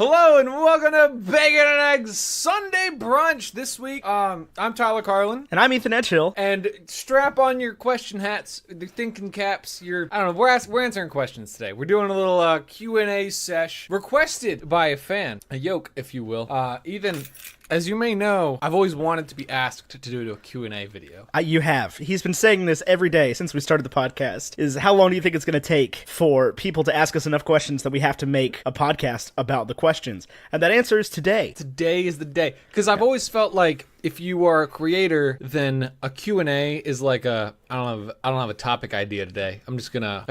Hello and welcome to Bacon and Eggs Sunday Brunch. This week, I'm Tyler Carlin. And I'm Ethan Edgehill. And strap on your question hats, the thinking caps, I don't know, we're answering questions today. We're doing a little Q&A sesh requested by a fan, a yoke, if you will. Ethan, as you may know, I've always wanted to be asked to do a Q&A video. You have. He's been saying this every day since we started the podcast, is how long do you think it's going to take for people to ask us enough questions that we have to make a podcast about the questions? And that answer is today. Today is the day. Because I've always felt like if you are a creator, then a Q&A is like I don't have a topic idea today. I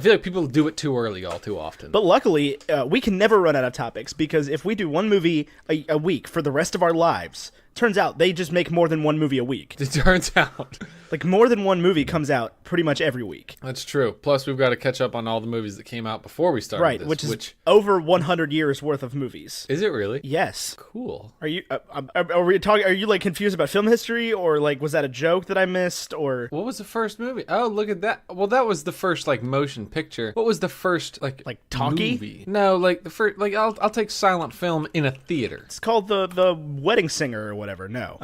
feel like people do it too early all too often. But luckily, we can never run out of topics, because if we do one movie a week for the rest of our lives, turns out they just make more than one movie a week. It turns out. Like, more than one movie comes out pretty much every week. That's true. Plus, we've got to catch up on all the movies that came out before we started right, this. which is over 100 years worth of movies. Is it really? Yes. Cool. Are you are you like confused about film history, or like was that a joke that I missed, or what was the first movie? Oh, look at that. Well, that was the first like motion picture. What was the first like talkie movie? No, like the first I'll take silent film in a theater. It's called the Wedding Singer or whatever. No.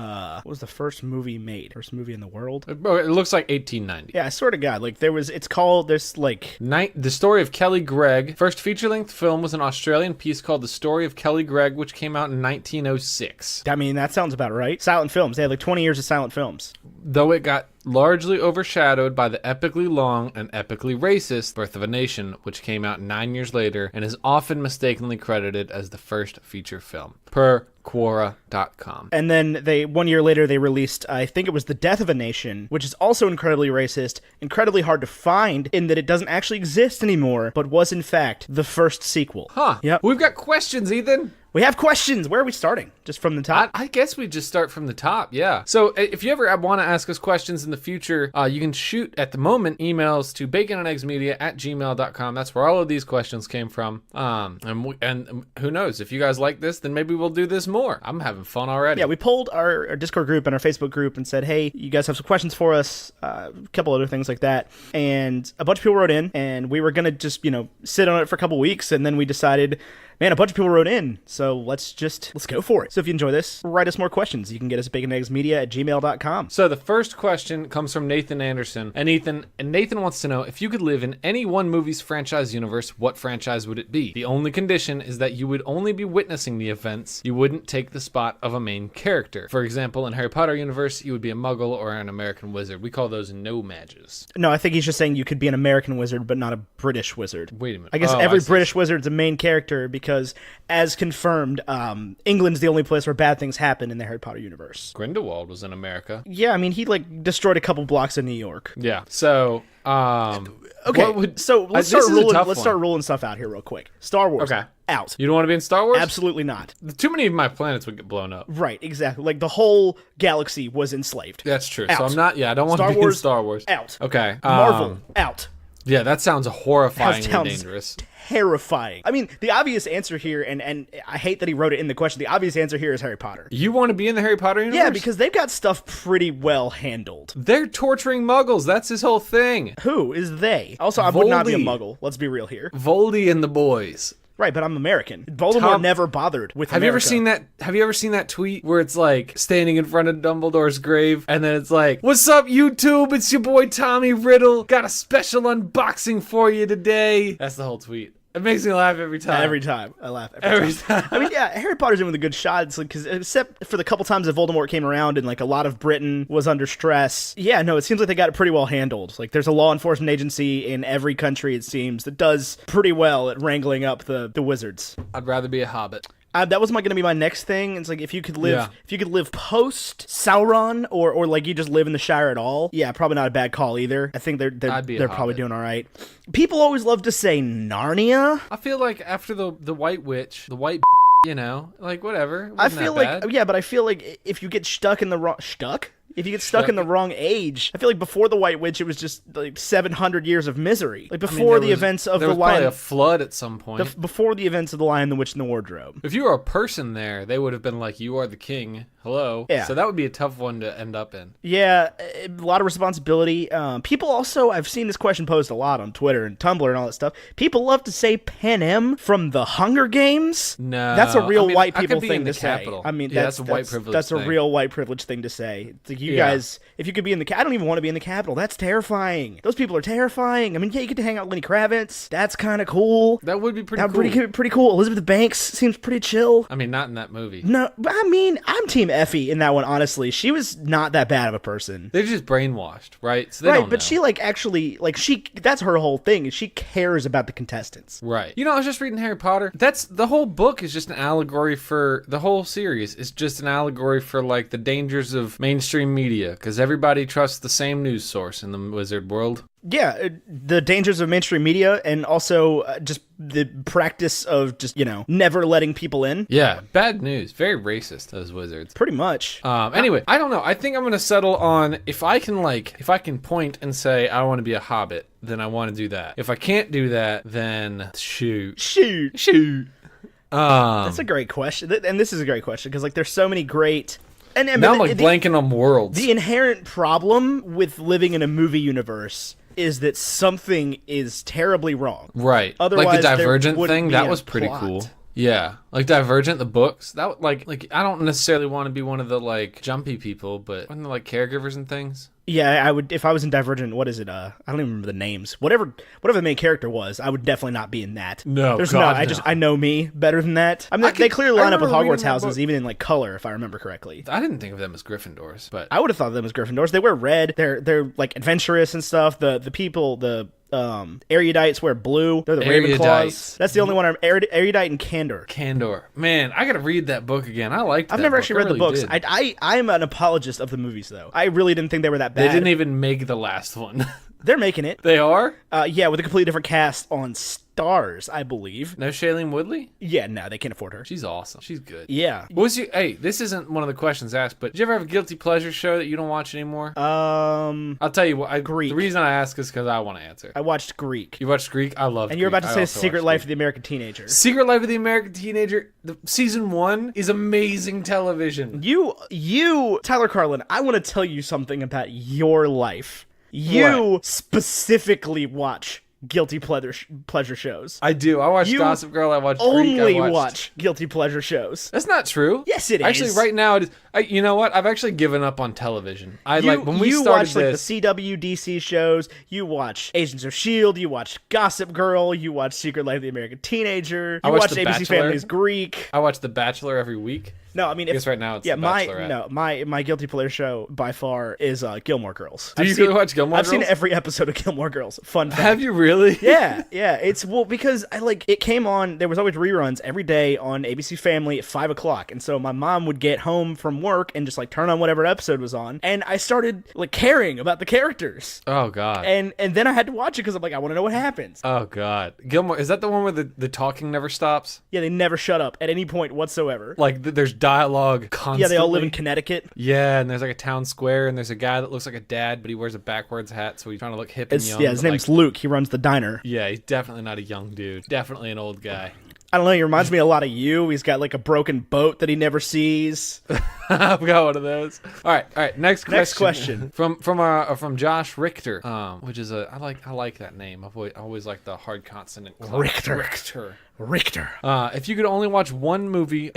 What was the first movie made? First movie in the world? It looks like 1890. Yeah, I swear to God, like it's called this like The Story of Kelly Gregg. First feature-length film was an Australian piece called The Story of Kelly Gregg, which came out in 1906. I mean, that sounds about right. Silent films. They had like 20 years of silent films. Though it got largely overshadowed by the epically long and epically racist Birth of a Nation, which came out 9 years later and is often mistakenly credited as the first feature film, per Quora.com. And then 1 year later, they released, I think it was The Death of a Nation, which is also incredibly racist, incredibly hard to find in that it doesn't actually exist anymore, but was in fact the first sequel. Huh. Yep. We've got questions, Ethan. We have questions. Where are we starting? Just from the top? I guess we just start from the top, yeah. So if you ever want to ask us questions in the future, you can shoot, at the moment, emails to baconandeggsmedia@gmail.com. That's where all of these questions came from. And who knows? If you guys like this, then maybe we'll do this more. I'm having fun already. Yeah, we polled our Discord group and our Facebook group and said, hey, you guys have some questions for us? A couple other things like that. And a bunch of people wrote in, and we were going to just, sit on it for a couple weeks, and then we decided, man, a bunch of people wrote in, so let's go for it. So if you enjoy this, write us more questions. You can get us at baconandeggsmedia@gmail.com. So the first question comes from Nathan Anderson. And Nathan wants to know, if you could live in any one movie's franchise universe, what franchise would it be? The only condition is that you would only be witnessing the events. You wouldn't take the spot of a main character. For example, in Harry Potter universe, you would be a muggle or an American wizard. We call those no-mages. No, I think he's just saying you could be an American wizard, but not a British wizard. Wait a minute. I guess every British wizard's a main character because, as confirmed, England's the only place where bad things happen in the Harry Potter universe. Grindelwald was in America. Yeah, I mean, he destroyed a couple blocks in New York. Yeah. So, okay. So let's start rolling stuff out here real quick. Star Wars. Okay. Out. You don't want to be in Star Wars? Absolutely not. Too many of my planets would get blown up. Right, exactly. Like the whole galaxy was enslaved. That's true. Out. So I'm not. Yeah, I don't want to be in Star Wars. Out. Okay. Marvel. Out. Yeah, that sounds horrifyingly Sounds dangerous. Terrifying. I mean, the obvious answer here, and I hate that he wrote it in the question, the obvious answer here is Harry Potter. You want to be in the Harry Potter universe? Yeah, because they've got stuff pretty well handled. They're torturing muggles. That's his whole thing. Who is they? Also, I would not be a muggle. Let's be real here. Voldy and the boys. Right, but I'm American. Voldemort never bothered with Have America. Have you ever seen that tweet where it's like standing in front of Dumbledore's grave and then it's like, "What's up, YouTube? It's your boy Tommy Riddle. Got a special unboxing for you today." That's the whole tweet. It makes me laugh every time. Every time. I laugh every time. I mean, yeah, Harry Potter's in with a good shot. It's like, because except for the couple times that Voldemort came around and like a lot of Britain was under stress. Yeah, no, it seems like they got it pretty well handled. Like there's a law enforcement agency in every country, it seems, that does pretty well at wrangling up the wizards. I'd rather be a hobbit. That was going to be my next thing. It's like if you could live post Sauron or like you just live in the Shire at all. Yeah, probably not a bad call either. I think they're probably doing all right. People always love to say Narnia. I feel like after the White Witch, the white, like whatever. I feel like but I feel like if you get stuck in the wrong If you get stuck in the wrong age, I feel like before the White Witch, it was just like 700 years of misery. Like before the events of the there was Lion, probably a flood at some point. before the events of the Lion, the Witch, and the Wardrobe. If you were a person there, they would have been like, "You are the king." Hello. Yeah. So that would be a tough one to end up in. Yeah, a lot of responsibility. People also, I've seen this question posed a lot on Twitter and Tumblr and all that stuff. People love to say Panem from the Hunger Games. No, That's a real white I people could be thing in the to say. capital. I mean, yeah, that's a white privilege. That's thing. a real white privilege thing to say. It's like, you Yeah. guys, if you could be in the, I don't even want to be in the Capitol. That's terrifying. Those people are terrifying. I mean, yeah, you get to hang out with Lenny Kravitz. That's kind of cool. That would be pretty That'd cool. be pretty cool. Elizabeth Banks seems pretty chill. I mean, not in that movie. No, but I mean, I'm Team Effie in that one, honestly. She was not that bad of a person. They're just brainwashed, right? So they Right, don't but know. she that's her whole thing. She cares about the contestants. Right. You know, I was just reading Harry Potter. That's the whole book is just an allegory for the whole series. It's just an allegory for like the dangers of mainstream media because everybody trusts the same news source in the wizard world. Yeah, the dangers of mainstream media and also just the practice of just, never letting people in. Yeah, bad news. Very racist, those wizards. Pretty much. Anyway, I don't know. I think I'm going to settle on if I can point and say I want to be a hobbit, then I want to do that. If I can't do that, then shoot. That's a great question. And this is a great question because there's so many great... And now I'm blanking on worlds. The inherent problem with living in a movie universe is that something is terribly wrong. Right. Otherwise, like the Divergent there wouldn't thing, be that a was pretty plot. cool. Yeah. Like Divergent, the books, that like I don't necessarily want to be one of the like jumpy people, but one of the like caregivers and things. Yeah, I would if I was in Divergent. What is it? I don't even remember the names. Whatever the main character was, I would definitely not be in that. No, there's God, no. no. I know me better than that. I mean, they clearly line up with remember Hogwarts reading that houses, book. even in like color, if I remember correctly. I didn't think of them as Gryffindors, but I would have thought of them as Gryffindors. They wear red. They're like adventurous and stuff. The people erudites wear blue. They're the Erudites. Ravenclaws. That's the only one. Erudite and Candor. Candor. Man, I gotta read that book again. I liked I've that never book. actually read I the really books. did. I'm an apologist of the movies, though. I really didn't think they were that They bad. didn't even make the last one. They're making it. They are? Yeah, with a completely different cast on Stars, I believe. No Shailene Woodley? Yeah, no, they can't afford her. She's awesome. She's good. Yeah. Hey, this isn't one of the questions asked, but did you ever have a guilty pleasure show that you don't watch anymore? I'll tell you what. Greek. The reason I ask is because I want to answer. I watched Greek. You watched Greek? I love. And you're Greek. about to I say also Secret watched Life Greek. of the American Teenager. Secret Life of the American Teenager. Season 1 is amazing television. You, Tyler Carlin, I want to tell you something about your life. You specifically watch guilty pleasure shows. I do. I watch You Gossip Girl. I watch Greek. Only I watched... watch guilty pleasure shows. That's not true. Yes, it is. Actually, right now, it is. You know what? I've actually given up on television. When we you started watch this, like the CW DC shows. You watch Agents of S.H.I.E.L.D. You watch Gossip Girl. You watch Secret Life of the American Teenager. You watch watch The ABC Bachelor. Family's Greek. I watch The Bachelor every week. No, I mean, I guess right now it's yeah, The Bachelorette. my guilty pleasure show by far is Gilmore Girls. Do you really watch Gilmore I've Girls? seen every episode of Gilmore Girls. Fun fact. Have you really? Yeah. It's because it came on. There was always reruns every day on ABC Family at 5:00, and so my mom would get home from work and just turn on whatever episode was on, and I started caring about the characters. Oh God. And then I had to watch it because I'm I want to know what happens. Oh God. Gilmore, is that the one where the talking never stops? Yeah, they never shut up at any point whatsoever. There's dialogue constantly. Yeah, they all live in Connecticut. Yeah, and there's a town square, and there's a guy that looks like a dad, but he wears a backwards hat, so he's trying to look hip and young. Yeah, his but, name's Luke. He runs the diner. Yeah, he's definitely not a young dude. Definitely an old guy. I don't know. He reminds me a lot of you. He's got a broken boat that he never sees. I've got one of those. All right. Next question. question. from Josh Richter, which is I like that name. I always like the hard consonant. Richter. If you could only watch one movie,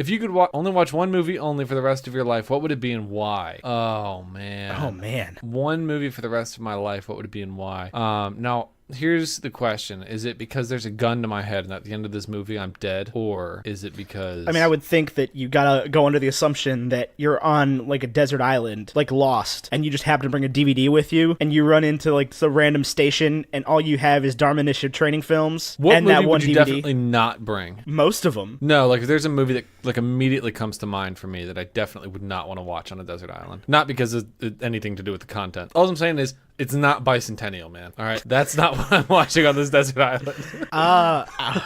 only watch one movie only for the rest of your life, what would it be and why? Oh man. One movie for the rest of my life, what would it be and why? Now, here's the question. Is it because there's a gun to my head and at the end of this movie I'm dead? Or is it because... I mean, I would think that you gotta go under the assumption that you're on a desert island, Lost, and you just happen to bring a DVD with you, and you run into some random station, and all you have is Dharma Initiative training films, what and movie that one would you DVD. definitely not bring? Most of them. No, if there's a movie that immediately comes to mind for me that I definitely would not want to watch on a desert island. Not because of anything to do with the content. All I'm saying is, It's not Bicentennial Man. All right, that's not what I'm watching on this desert island. Oh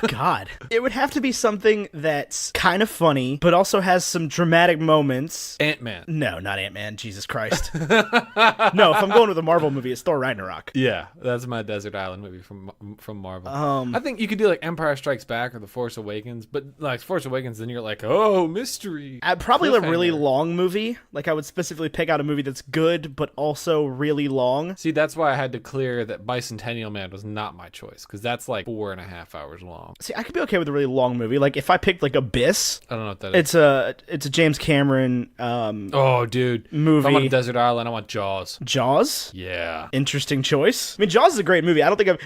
God. It would have to be something that's kind of funny, but also has some dramatic moments. Ant-Man. No, not Ant-Man. Jesus Christ. No, if I'm going with a Marvel movie, it's Thor Ragnarok. Yeah, that's my desert island movie from Marvel. I think you could do like Empire Strikes Back or The Force Awakens, but like Force Awakens, then you're like, oh, mystery. Probably a really long movie. Like I would specifically pick out a movie that's good, but also really long. See, that's why I had to clear that Bicentennial Man was not my choice, because that's like 4.5 hours long. See, I could be okay with a really long movie. Like if I picked like Abyss, I don't know what that is. It's a James Cameron oh, dude. movie. If I'm on a desert island, I want Jaws. Jaws? Yeah. Interesting choice. I mean, Jaws is a great movie. I don't think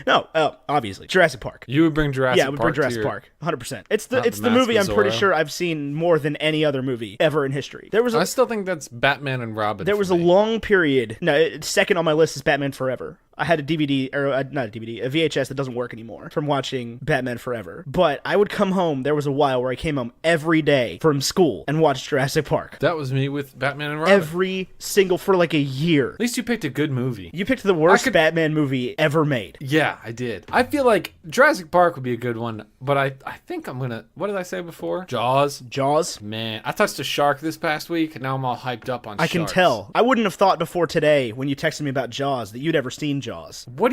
obviously Jurassic Park. You would bring Jurassic Park. Yeah, I would bring Jurassic Park. 100%. It's the Mask movie of I'm pretty Zorro. sure I've seen more than any other movie ever in history. I still think that's Batman and Robin. There was a long period. No, second on my list is Batman Forever. I had a DVD, or not a DVD, a VHS that doesn't work anymore from watching Batman Forever. But I would come home. There was a while where I came home every day from school and watched Jurassic Park. That was me with Batman and Robin. Every single, for like a year. At least you picked a good movie. You picked the worst Batman movie ever made. Yeah, I did. I feel like Jurassic Park would be a good one, but I think I'm gonna... What did I say before? Jaws? Jaws? Man, I touched a shark this past week, and now I'm all hyped up on sharks. I can tell. I wouldn't have thought before today, when you texted me about Jaws, that you'd ever seen Jaws. What?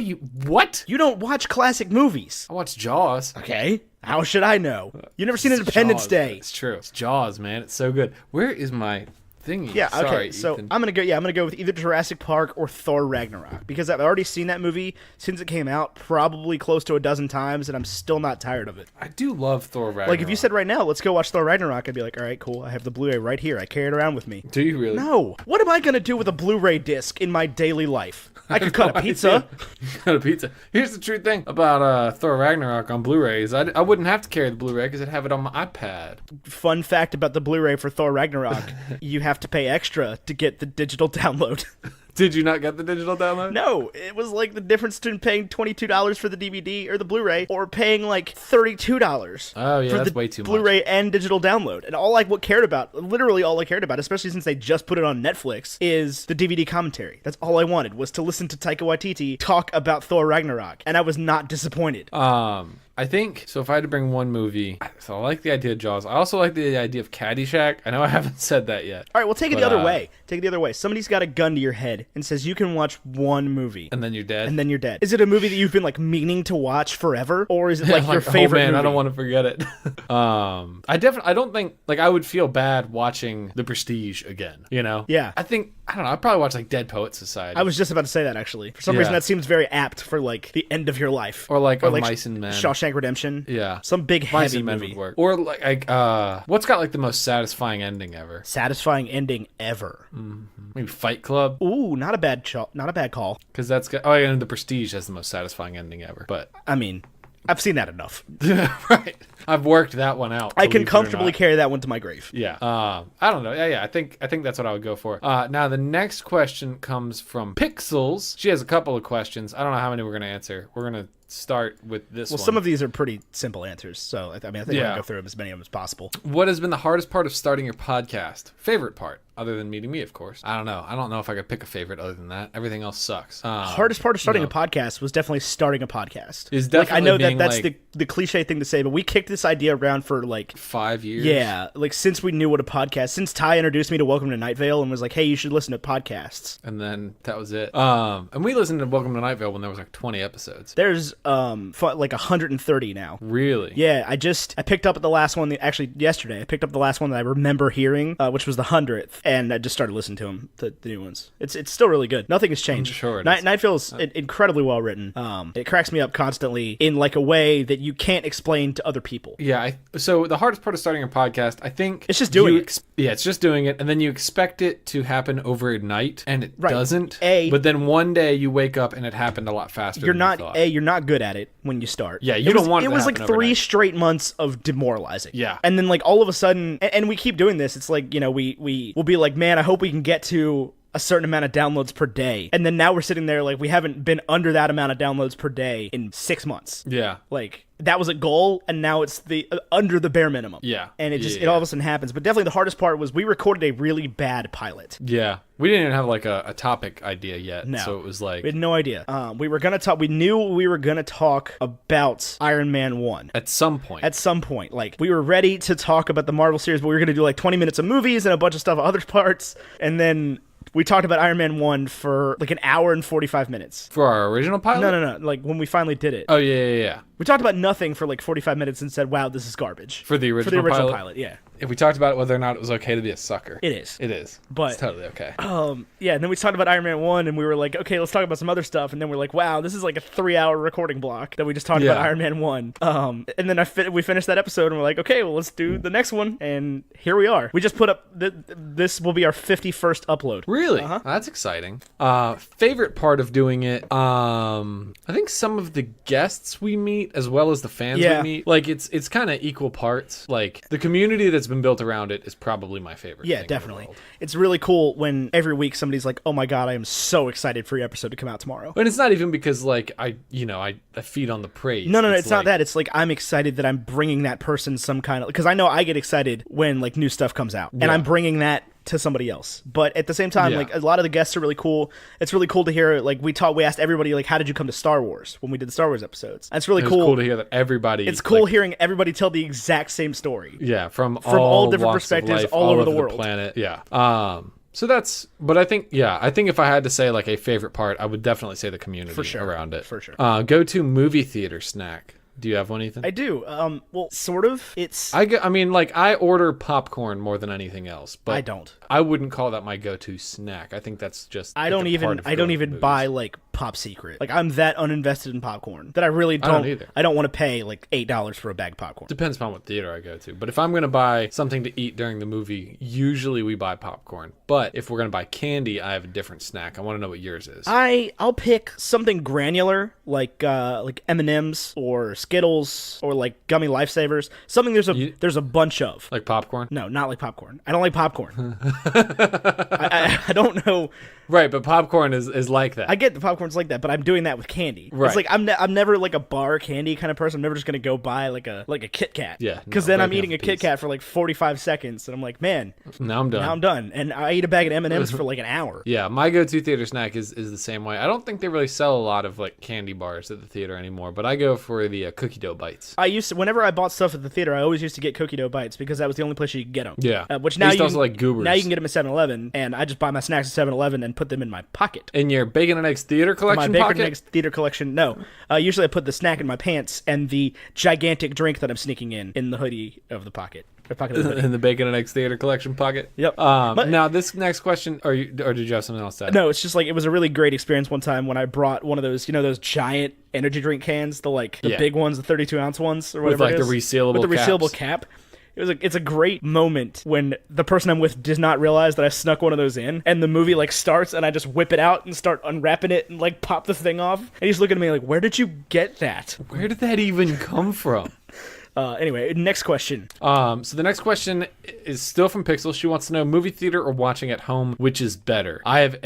You don't watch classic movies. I watched Jaws. Okay. How should I know? You never seen Independence Jaws. Day. It's true. It's Jaws, man. It's so good. Where is my thingy? Yeah, okay. Sorry, So Ethan. I'm gonna go with either Jurassic Park or Thor Ragnarok because I've already seen that movie since it came out, probably close to a dozen times, and I'm still not tired of it. I do love Thor Ragnarok. Like if you said right now, let's go watch Thor Ragnarok, I'd be like, all right, cool. I have the Blu-ray right here. I carry it around with me. Do you really? No. What am I gonna do with a Blu-ray disc in my daily life? I could cut a pizza. Cut a pizza. Here's the true thing about Thor Ragnarok on Blu-rays. I wouldn't have to carry the Blu-ray because I'd have it on my iPad. Fun fact about the Blu-ray for Thor Ragnarok: you have to pay extra to get the digital download. Did you not get the digital download? No, it was like the difference between paying $22 for the DVD or the Blu-ray or paying like $32 Oh, yeah, for that's the way too much. Blu-ray and digital download. And literally all I cared about, especially since they just put it on Netflix, is the DVD commentary. That's all I wanted, was to listen to Taika Waititi talk about Thor Ragnarok. And I was not disappointed. I think, so if I had to bring one movie, so I like the idea of Jaws. I also like the idea of Caddyshack. I know I haven't said that yet. All right, well, take it the other way. Take it the other way. Somebody's got a gun to your head and says you can watch one movie. And then you're dead. And then you're dead. Is it a movie that you've been like meaning to watch forever? Or is it like your favorite oh man, movie? I don't want to forget it. I don't think, like, I would feel bad watching The Prestige again, you know? Yeah. I don't know, I'd probably watch like Dead Poet Society. I was just about to say that, actually. For some Yeah. reason, that seems very apt for, like, the end of your life. Or like Mice and Men. Shawshank Redemption. Yeah. Some big, Mice heavy and Men movie. would work. Or like, what's got like the most satisfying ending ever? Satisfying ending ever. Maybe Fight Club? Ooh, not a bad call. Because that's got, oh yeah, and The Prestige has the most satisfying ending ever. But, I mean, I've seen that enough. right. I've worked that one out. I can believe it or comfortably not. carry that one to my grave. Yeah. I don't know. Yeah. I think that's what I would go for. Now the next question comes from Pixels. She has a couple of questions. I don't know how many we're gonna answer. We're gonna start with this one. Well, some of these are pretty simple answers, so I think we're Yeah. gonna go through as many of them as possible. What has been the hardest part of starting your podcast? Favorite part, other than meeting me, of course. I don't know. I don't know if I could pick a favorite other than that. Everything else sucks. Hardest part of starting a podcast was definitely starting a podcast. Is like, I definitely know being, that's like- the cliche thing to say, but we kicked this idea around for like 5 years. Yeah, like since we knew what a podcast, since Ty introduced me to Welcome to Night Vale and was like, hey, you should listen to podcasts. And then that was it. And we listened to Welcome to Night Vale when there was like 20 episodes. There's like 130 now. Really? Yeah, I picked up the last one, actually yesterday, I picked up the last one that I remember hearing, which was the 100th, and I just started listening to them, the new ones. It's still really good. Nothing has changed. I'm sure it is. Night Vale's incredibly well written. It cracks me up constantly in like a way that you can't explain to other people. Yeah. So the hardest part of starting a podcast, I think, It's just doing it. Yeah, it's just doing it, and then you expect it to happen overnight, and it doesn't. But then one day you wake up and it happened a lot faster. You're than not you thought. you're not good at it when you start. Yeah, you don't want it It to was like happen 3 overnight. straight months of demoralizing. Yeah. And then like all of a sudden, and we keep doing this. It's like, you know, we'll be like, man, I hope we can get to a certain amount of downloads per day. And then now we're sitting there like we haven't been under that amount of downloads per day in 6 months. Yeah. Like that was a goal, and now it's the under the bare minimum. Yeah. And it all of a sudden happens. But definitely the hardest part was we recorded a really bad pilot. Yeah. We didn't even have like a topic idea yet. No. So it was like We had no idea. We knew we were gonna talk about Iron Man 1. at some point. At some point. Like, we were ready to talk about the Marvel series, but we were gonna do like 20 minutes of movies and a bunch of stuff, other parts, and then we talked about Iron Man 1 for like an hour and 45 minutes. For our original pilot? No. Like, when we finally did it. Oh, yeah. We talked about nothing for like 45 minutes and said, wow, this is garbage. For the original pilot, yeah. If we talked about whether or not it was okay to be a sucker. It is. It is. But it's totally okay. Yeah, and then we talked about Iron Man 1, and we were like, okay, let's talk about some other stuff. And then we're like, wow, this is like a 3-hour recording block that we just talked about Iron Man 1. And then we finished that episode, and we're like, okay, well, let's do the next one. And here we are. We just put up, this will be our 51st upload. Really? That's exciting. Favorite part of doing it, I think some of the guests we meet, as well as the fans we meet, like, it's kind of equal parts. Like, the community that's been built around it is probably my favorite thing definitely. in the world. It's really cool when every week somebody's like, oh my god, I am so excited for your episode to come out tomorrow. And it's not even because, like, I feed on the praise. No, it's not that. It's like, I'm excited that I'm bringing that person some kind of, because I know I get excited when like new stuff comes out, and I'm bringing that to somebody else. But at the same time, like, a lot of the guests are really cool. It's really cool to hear, like, we asked everybody, like, how did you come to Star Wars when we did the Star Wars episodes? And it's really cool. It's cool to hear that everybody... It's cool hearing everybody tell the exact same story. Yeah, from all different walks of perspectives, life, all over the the world. planet. Yeah. So that's... But I think if I had to say, like, a favorite part, I would definitely say the community around it. For sure. Go-to movie theater snack. Do you have one, Ethan? I do. Well, sort of. I order popcorn more than anything else, but I don't. I wouldn't call that my go-to snack. I think that's just. I don't even buy like Pop Secret. Like, I'm that uninvested in popcorn that I really don't. I don't either. I don't want to pay like $8 for a bag of popcorn. Depends upon what theater I go to. But if I'm gonna buy something to eat during the movie, usually we buy popcorn. But if we're gonna buy candy, I have a different snack. I want to know what yours is. I'll pick something granular like M&M's or Skittles or like gummy Lifesavers. Something there's a bunch of. Like popcorn? No, not like popcorn. I don't like popcorn. I don't know. Right, but popcorn is like that. I get the popcorn's like that, but I'm doing that with candy. Right. It's like I'm never like a bar candy kind of person. I'm never just gonna go buy like a Kit Kat. Yeah. Because then I'm eating a Kit Kat for like 45 seconds, and I'm like, man, now I'm done. And I eat a bag of M&M's for like an hour. Yeah, my go-to theater snack is the same way. I don't think they really sell a lot of like candy bars at the theater anymore, but I go for the cookie dough bites. Whenever I bought stuff at the theater, I always used to get cookie dough bites because that was the only place you could get them. Yeah. Which now also like Goobers. Now you can get them at 7-Eleven, and I just buy my snacks at 7-Eleven and put them in my pocket. In your Bacon and Eggs theater collection My pocket? Bacon and Eggs theater collection, no. Usually I put the snack in my pants and the gigantic drink that I'm sneaking in the hoodie of the pocket. Or pocket of the hoodie. In the Bacon and Eggs theater collection pocket? Yep. Now, this next question, or did you have something else to add? No, it's just like, it was a really great experience one time when I brought one of those, those giant energy drink cans, the big ones, the 32-ounce ones, or whatever With like the resealable cap. It's a great moment when the person I'm with does not realize that I snuck one of those in, and the movie like starts, and I just whip it out and start unwrapping it and like pop the thing off, and he's looking at me like, "Where did you get that? Where did that even come from?" Anyway, next question. So the next question is still from Pixel. She wants to know, movie theater or watching at home, which is better? I have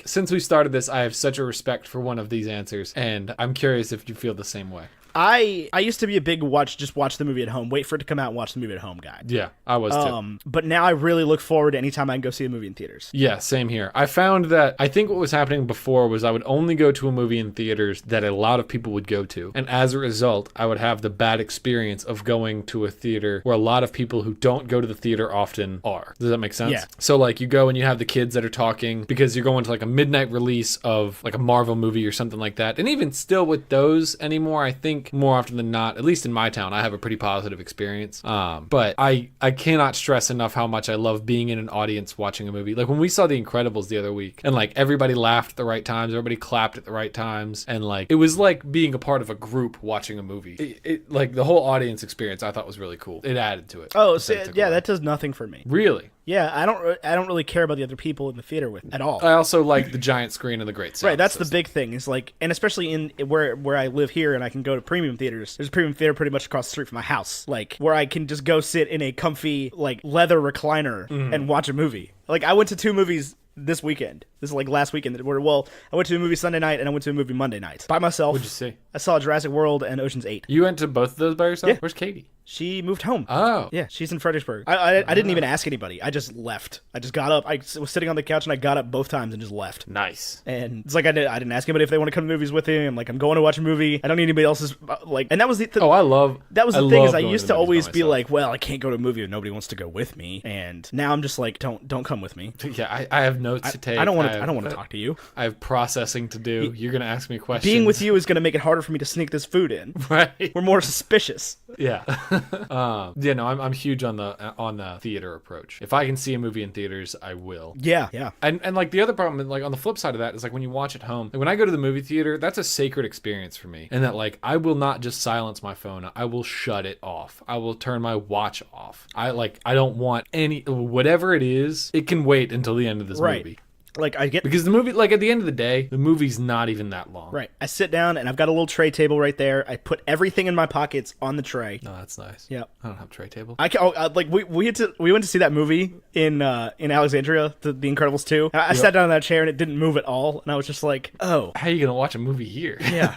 since we started this, I have such a respect for one of these answers, and I'm curious if you feel the same way. I used to be a big watch the movie at home, wait for it to come out and watch the movie at home guy. Yeah, I was too. But now I really look forward to any time I can go see a movie in theaters. Yeah, same here. I found that I think what was happening before was I would only go to a movie in theaters that a lot of people would go to. And as a result, I would have the bad experience of going to a theater where a lot of people who don't go to the theater often are. Does that make sense? Yeah. So like you go and you have the kids that are talking because you're going to like a midnight release of like a Marvel movie or something like that. And even still with those anymore, I think more often than not, at least in my town, I have a pretty positive experience. But I cannot stress enough how much I love being in an audience watching a movie. Like when we saw The Incredibles the other week, and like everybody laughed at the right times, everybody clapped at the right times, and like it was like being a part of a group watching a movie. It like the whole audience experience I thought was really cool. It added to it. Oh, so, yeah, that does nothing for me. Really? Yeah, I don't really care about the other people in the theater with at all. I also like the giant screen and the great sound. Right, that's the big thing. Is like, and especially in where I live here, and I can go to premium theaters. There's a premium theater pretty much across the street from my house, like where I can just go sit in a comfy like leather recliner and watch a movie. Like I went to 2 movies this weekend. This is like last weekend. Well, I went to a movie Sunday night and I went to a movie Monday night by myself. What'd you see? I saw Jurassic World and Ocean's 8. You went to both of those by yourself? Yeah. Where's Katie? She moved home. Oh. Yeah, she's in Fredericksburg. I didn't even ask anybody. I just left. I just got up. I was sitting on the couch and I got up both times and just left. Nice. And it's like I didn't ask anybody if they want to come to movies with me. I'm like, I'm going to watch a movie. I don't need anybody else's like. And that was the That was the thing is I used to always be like, well, I can't go to a movie if nobody wants to go with me. And now I'm just like, don't come with me. Yeah, I have notes to take. I don't want to talk to you. I have processing to do. You're gonna ask me questions. Being with you is going to make it harder for me to sneak this food in. Right. We're more suspicious. Yeah. Yeah. No, I'm huge on the theater approach. If I can see a movie in theaters, I will. Yeah. And like the other problem, like on the flip side of that, is like when you watch at home. Like when I go to the movie theater, that's a sacred experience for me. And that like I will not just silence my phone. I will shut it off. I will turn my watch off. I don't want any whatever it is. It can wait until the end of this movie. Like I get because the movie, like at the end of the day, the movie's not even that long. Right. I sit down and I've got a little tray table right there. I put everything in my pockets on the tray. No, that's nice. Yep. I don't have a tray table. We went to see that movie in Alexandria, the Incredibles 2. I sat down in that chair and it didn't move at all, and I was just like, oh, how are you gonna watch a movie here? Yeah.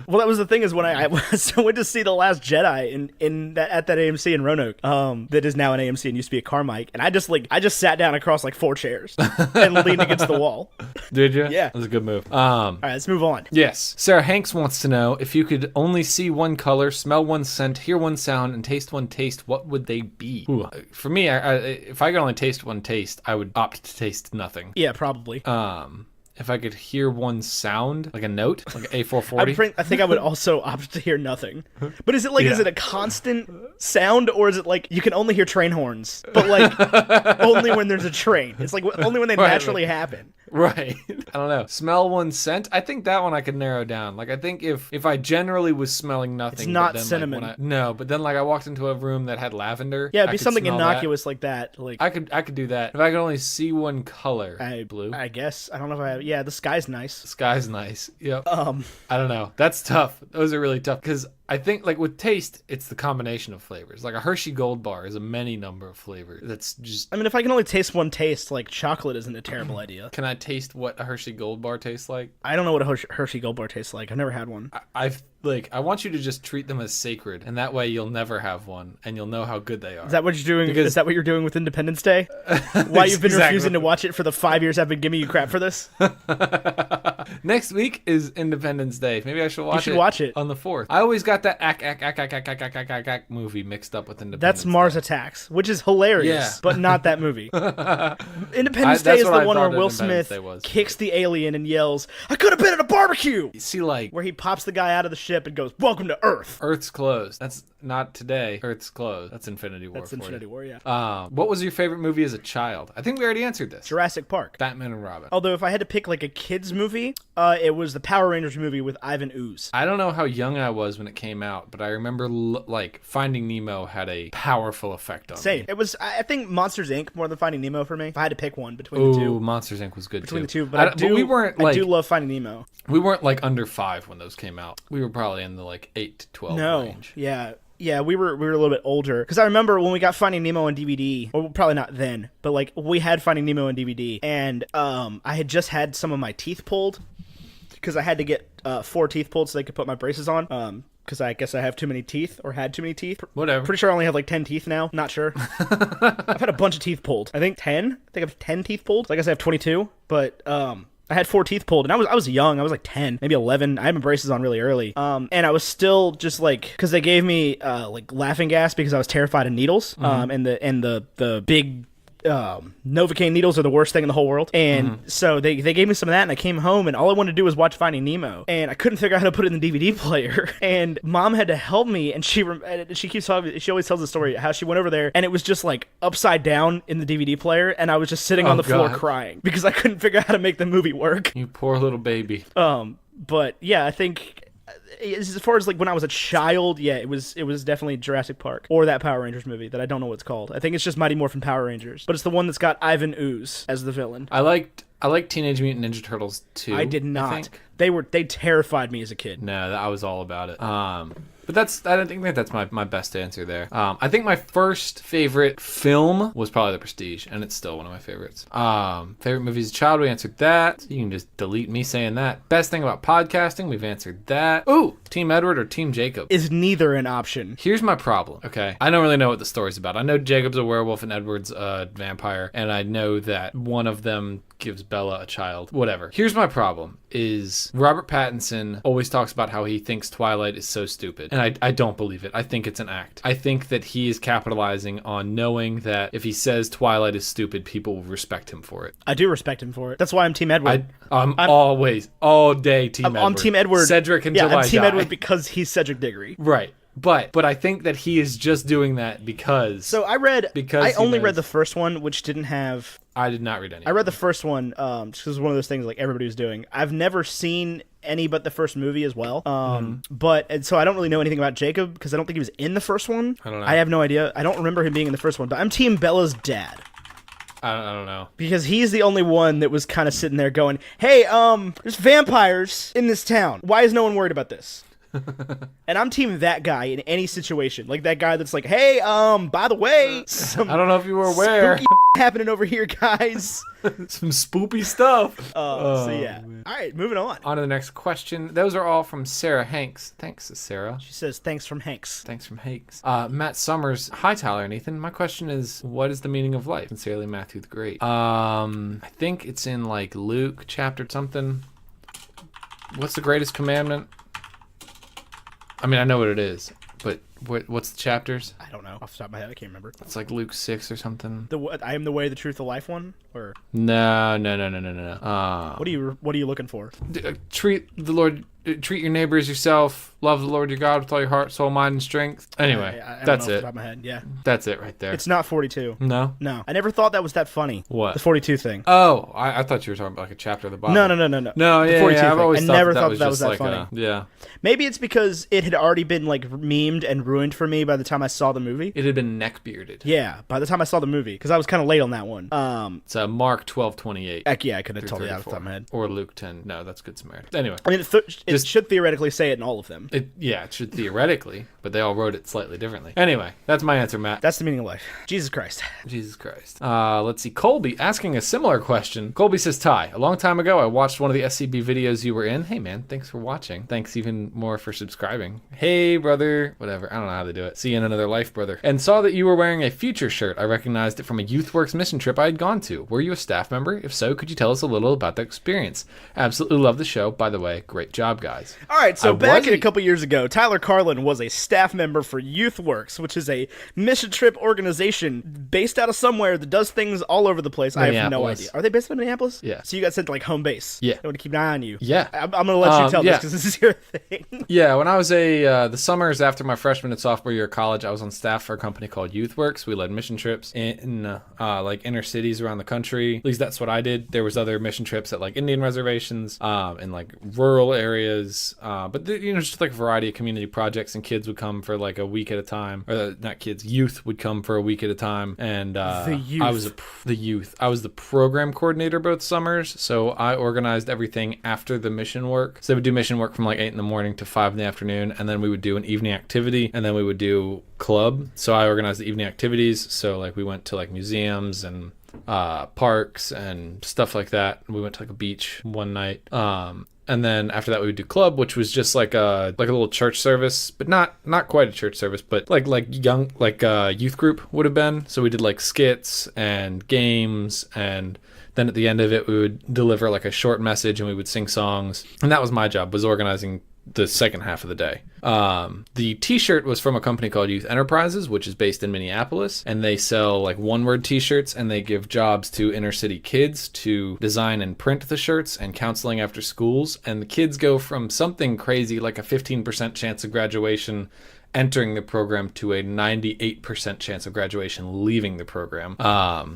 Well, that was the thing is when I went to see The Last Jedi at that AMC in Roanoke, that is now an AMC and used to be a Carmike, and I just sat down across like 4 chairs and leaned against the wall. Did you? Yeah. That was a good move. All right, let's move on. Yes. Sarah Hanks wants to know, if you could only see one color, smell one scent, hear one sound, and taste one taste, what would they be? Ooh. For me, if I could only taste one taste, I would opt to taste nothing. Yeah, probably. If I could hear one sound, like a note, like an A440. I think I would also opt to hear nothing. But is it a constant sound, or is it like you can only hear train horns, but like only when there's a train? It's like only when they naturally happen. Right. I don't know. Smell one scent. I think that one I could narrow down. Like I think if I generally was smelling nothing, it's not but then, cinnamon. But then like I walked into a room that had lavender. Yeah, it'd be something innocuous like that. Like I could do that. If I could only see one color, blue. I guess I don't know if I have. Yeah, the sky's nice. The sky's nice. Yep. I don't know. That's tough. Those are really tough because I think like with taste, it's the combination of flavors. Like a Hershey Gold Bar is a many number of flavors. That's just. I mean, if I can only taste one taste, like chocolate isn't a terrible idea. Can I taste what a Hershey Gold Bar tastes like? I don't know what a Hershey Gold Bar tastes like. I've never had one. I want you to just treat them as sacred, and that way you'll never have one, and you'll know how good they are. Is that what you're doing? Is that what you're doing with Independence Day? Why you've been refusing to watch it for the 5 years I've been giving you crap for this? Next week is Independence Day. Maybe I should watch it. You should watch it on the 4th. I always got that ack movie mixed up with Independence. That's Mars Attacks, which is hilarious, but not that movie. Independence Day is the one where Will Smith kicks the alien and yells, "I could have been at a barbecue!" You see, like where he pops the guy out of the ship and goes, "Welcome to Earth." Earth's closed. That's not today. Earth's closed. That's Infinity War. That's Infinity War, yeah. What was your favorite movie as a child? I think we already answered this. Jurassic Park. Batman and Robin. Although if I had to pick like a kid's movie, it was the Power Rangers movie with Ivan Ooze. I don't know how young I was when it came out, but I remember like Finding Nemo had a powerful effect on me. It was, I think, Monsters Inc. more than Finding Nemo for me. If I had to pick one between the two. Monsters Inc. was good between too. the two, but I do love Finding Nemo. We weren't like under 5 when those came out. We were probably in the like 8 to 12 range. Yeah, we were a little bit older because I remember when we got Finding Nemo on DVD. Well, probably not then, but like we had Finding Nemo on DVD, and I had just had some of my teeth pulled because I had to get 4 teeth pulled so they could put my braces on. Because I guess I have too many teeth or had too many teeth. Whatever. Pretty sure I only have like 10 teeth now. Not sure. I've had a bunch of teeth pulled. I think 10. I think I have 10 teeth pulled. So I guess I have 22, but I had 4 teeth pulled, and I was young. I was like 10, maybe 11. I had my braces on really early. And I was still just like, because they gave me like laughing gas because I was terrified of needles. And the big Novocaine needles are the worst thing in the whole world. And so they gave me some of that, and I came home, and all I wanted to do was watch Finding Nemo, and I couldn't figure out how to put it in the DVD player. And Mom had to help me, and she keeps talking. She always tells the story how she went over there, and it was just like upside down in the DVD player, and I was just sitting on the floor crying because I couldn't figure out how to make the movie work. You poor little baby. But yeah, I think as far as like when I was a child, yeah, it was definitely Jurassic Park or that Power Rangers movie that I don't know what it's called. I think it's just Mighty Morphin Power Rangers, but it's the one that's got Ivan Ooze as the villain. I liked Teenage Mutant Ninja Turtles 2. I did not. They terrified me as a kid. No, I was all about it. But I don't think that's my best answer there. I think my first favorite film was probably The Prestige, and it's still one of my favorites. Favorite movie as a child, we answered that. You can just delete me saying that. Best thing about podcasting, we've answered that. Ooh, Team Edward or Team Jacob? Is neither an option. Here's my problem, okay? I don't really know what the story's about. I know Jacob's a werewolf and Edward's a vampire, and I know that one of them gives Bella a child. Whatever. Here's my problem, is Robert Pattinson always talks about how he thinks Twilight is so stupid. And I don't believe it. I think it's an act. I think that he is capitalizing on knowing that if he says Twilight is stupid, people will respect him for it. I do respect him for it. That's why I'm Team Edward. I'm always, all day Team Edward. I'm Team Edward. Cedric until I'm Team die. Edward because he's Cedric Diggory. Right. But I think that he is just doing that because... So I only read the first one, which didn't have... I did not read any. I read the first one just because it was one of those things like everybody was doing. I've never seen any but the first movie as well. And so I don't really know anything about Jacob because I don't think he was in the first one. I don't know. I have no idea. I don't remember him being in the first one, but I'm Team Bella's dad. I don't know. Because he's the only one that was kind of sitting there going, hey, there's vampires in this town. Why is no one worried about this? And I'm team that guy in any situation. Like that guy that's like, hey, by the way, I don't know if you were aware. Spooky happening over here, guys. Some spoopy stuff. So yeah. Man. All right, moving on. On to the next question. Those are all from Sarah Hanks. Thanks, Sarah. She says, thanks from Hanks. Thanks from Hanks. Matt Summers. Hi, Tyler and Ethan. My question is, what is the meaning of life? Sincerely, Matthew the Great. I think it's in like Luke chapter something. What's the greatest commandment? I mean, I know what it is, but what's the chapters? I don't know. Off the top of my head, I can't remember. It's like Luke 6 or something. I am the way, the truth, the life one? Or No. What are you looking for? Treat your neighbor as yourself. Love the Lord your God with all your heart, soul, mind, and strength. Anyway, I that's don't know it. Off the top of my head. Yeah. That's it right there. It's not 42. No? No. I never thought that was that funny. What? The 42 thing. Oh, I thought you were talking about like a chapter of the Bible. No. No, The yeah, 42 I've thing. always I thought never that thought was that just was that like funny. yeah. Maybe it's because it had already been like memed and ruined for me by the time I saw the movie. It had been neck-bearded. Yeah, by the time I saw the movie, because I was kind of late on that one. It's Mark 12:28. Heck yeah, I could have told you that off the top of my head. Or Luke 10. No, that's Good Samaritan. Anyway. I mean, it should theoretically say it in all of them. It should theoretically, but they all wrote it slightly differently. Anyway, that's my answer, Matt. That's the meaning of life. Jesus Christ. Jesus Christ. Let's see. Colby asking a similar question. Colby says, Ty, a long time ago, I watched one of the SCB videos you were in. Hey, man, thanks for watching. Thanks even more for subscribing. Hey, brother. Whatever. I don't know how to do it. See you in another life, brother. And saw that you were wearing a Future shirt. I recognized it from a YouthWorks mission trip I had gone to. Were you a staff member? If so, could you tell us a little about the experience? Absolutely love the show. By the way, great job, guys. All right, so back a couple years ago, Tyler Carlin was a staff member for YouthWorks, which is a mission trip organization based out of somewhere that does things all over the place. I have no idea. Are they based in Minneapolis? Yeah. So you got sent to like home base. Yeah. They want to keep an eye on you. Yeah. I'm going to let you tell this because this is your thing. Yeah, when I was the summers after my freshman and sophomore year of college, I was on staff for a company called YouthWorks. We led mission trips in like inner cities around the country. At least that's what I did. There was other mission trips at like Indian reservations, in like rural areas, but just like a variety of community projects, and kids would come for like a week at a time, or not kids, youth would come for a week at a time, and the youth. I was the program coordinator both summers, so I organized everything after the mission work. So they would do mission work from like 8 in the morning to 5 in the afternoon, and then we would do an evening activity, and then we would do club. So I organized the evening activities, so like we went to like museums and parks and stuff like that. We went to like a beach one night. And then after that we would do club, which was just like a little church service, but not quite a church service, but like young, like youth group would have been. So we did like skits and games, and then at the end of it we would deliver like a short message and we would sing songs. And that was my job, was organizing the second half of the day. The t-shirt was from a company called Youth Enterprises, which is based in Minneapolis, and they sell like one-word t-shirts, and they give jobs to inner city kids to design and print the shirts, and counseling after schools. And the kids go from something crazy like a 15% chance of graduation entering the program to a 98% chance of graduation leaving the program.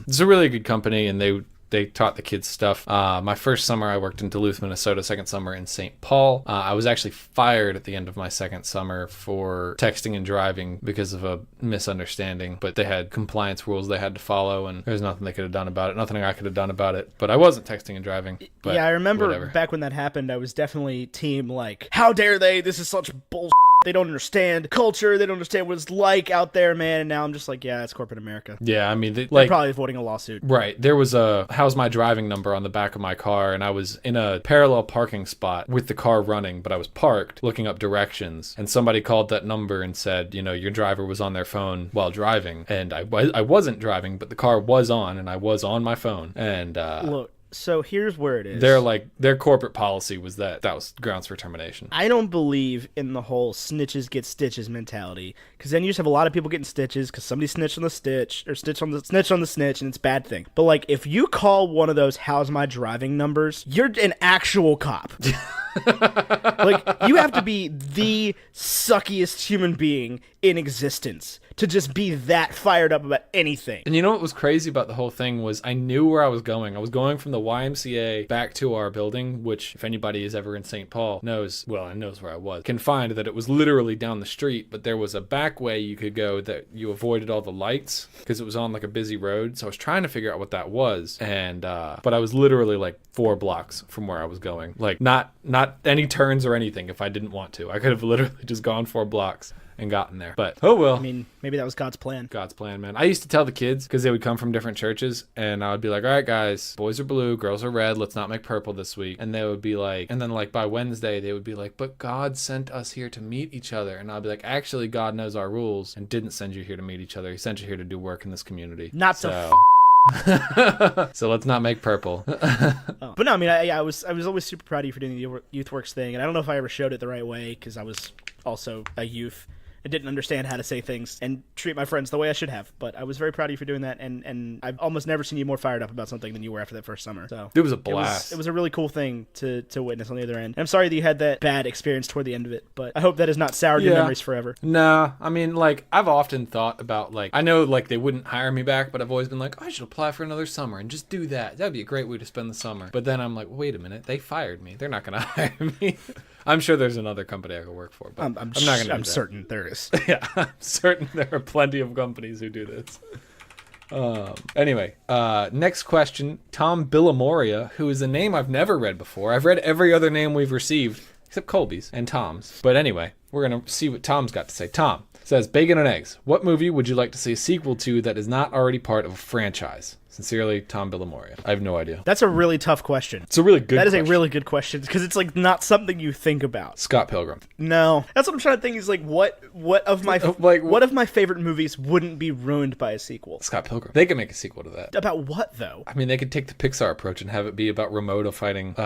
It's a really good company, and they they taught the kids stuff. My first summer I worked in Duluth, Minnesota. Second summer in St. Paul. I was actually fired at the end of my second summer for texting and driving because of a misunderstanding, but they had compliance rules they had to follow, and there's nothing they could have done about it. Nothing I could have done about it, but I wasn't texting and driving. But yeah, I remember whatever. back when that happened, I was definitely team like, how dare they? This is such bullshit. They don't understand culture. They don't understand what it's like out there, man. And now I'm just like, yeah, it's corporate America. Yeah, I mean, They're like, probably avoiding a lawsuit. right. There was a "How's my driving" number on the back of my car, and I was in a parallel parking spot with the car running, but I was parked looking up directions, and somebody called that number and said, your driver was on their phone while driving, and I wasn't driving, but the car was on, and I was on my phone, and Look, so here's where it is. their corporate policy was that was grounds for termination. I don't believe in the whole snitches get stitches mentality, because then you just have a lot of people getting stitches because somebody snitched on the stitch or snitch on the snitch, and it's a bad thing. But like, if you call one of those "how's my driving" numbers, you're an actual cop. Like, you have to be the suckiest human being in existence to just be that fired up about anything. And you know what was crazy about the whole thing was I knew where I was going. I was going from the YMCA back to our building, which if anybody is ever in St. Paul knows where I was, can find that it was literally down the street, but there was a back way you could go that you avoided all the lights because it was on like a busy road. So I was trying to figure out what that was. And, but I was literally like 4 blocks from where I was going. Like not any turns or anything if I didn't want to. I could have literally just gone 4 blocks and gotten there. But oh well. I mean, maybe that was God's plan. God's plan, man. I used to tell the kids, because they would come from different churches, and I would be like, all right, guys, boys are blue, girls are red, let's not make purple this week. And they would be like, and then like by Wednesday, they would be like, but God sent us here to meet each other. And I'd be like, actually, God knows our rules and didn't send you here to meet each other. He sent you here to do work in this community. Not so. So let's not make purple. But no, I mean, I was always super proud of you for doing the youth works thing, and I don't know if I ever showed it the right way because I was also a youth. I didn't understand how to say things and treat my friends the way I should have, but I was very proud of you for doing that, and I've almost never seen you more fired up about something than you were after that first summer. So it was a blast. It was a really cool thing to witness on the other end. And I'm sorry that you had that bad experience toward the end of it, but I hope that has not soured your memories forever. Nah, I mean, like, I've often thought about, like, I know, like, they wouldn't hire me back, but I've always been like, oh, I should apply for another summer and just do that. That'd be a great way to spend the summer. But then I'm like, wait a minute, they fired me. They're not going to hire me. I'm sure there's another company I could work for, but I'm not going to. I'm certain there is. Yeah, I'm certain there are plenty of companies who do this. Anyway, next question. Tom Billamoria, who is a name I've never read before. I've read every other name we've received, except Colby's and Tom's. But anyway, we're going to see what Tom's got to say. Tom says, Bacon and Eggs, what movie would you like to see a sequel to that is not already part of a franchise? Sincerely, Tom Billamoria. I have no idea. That's a really tough question. It's a really good question. That is a really good question, because it's like not something you think about. Scott Pilgrim. No. That's what I'm trying to think is like, what of my favorite movies wouldn't be ruined by a sequel? Scott Pilgrim. They could make a sequel to that. About what, though? I mean, they could take the Pixar approach and have it be about Ramona fighting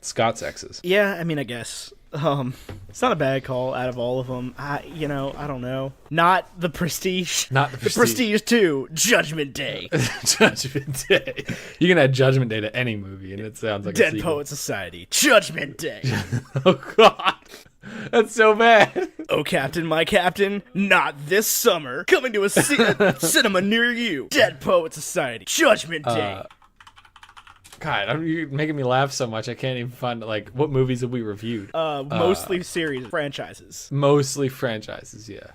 Scott's exes. Yeah, I mean, I guess. It's not a bad call out of all of them. I don't know. Not The Prestige. Not The Prestige. The Prestige 2, Judgment Day. Judgment Day. You can add Judgment Day to any movie, and it sounds like Dead a sequel. Poet Society, Judgment Day. Oh, God. That's so bad. Oh, Captain, my Captain, not this summer. Coming to a cinema near you. Dead Poet Society, Judgment Day. God, you're making me laugh so much I can't even find, like, what movies have we reviewed? Mostly series, franchises. Mostly franchises, yeah.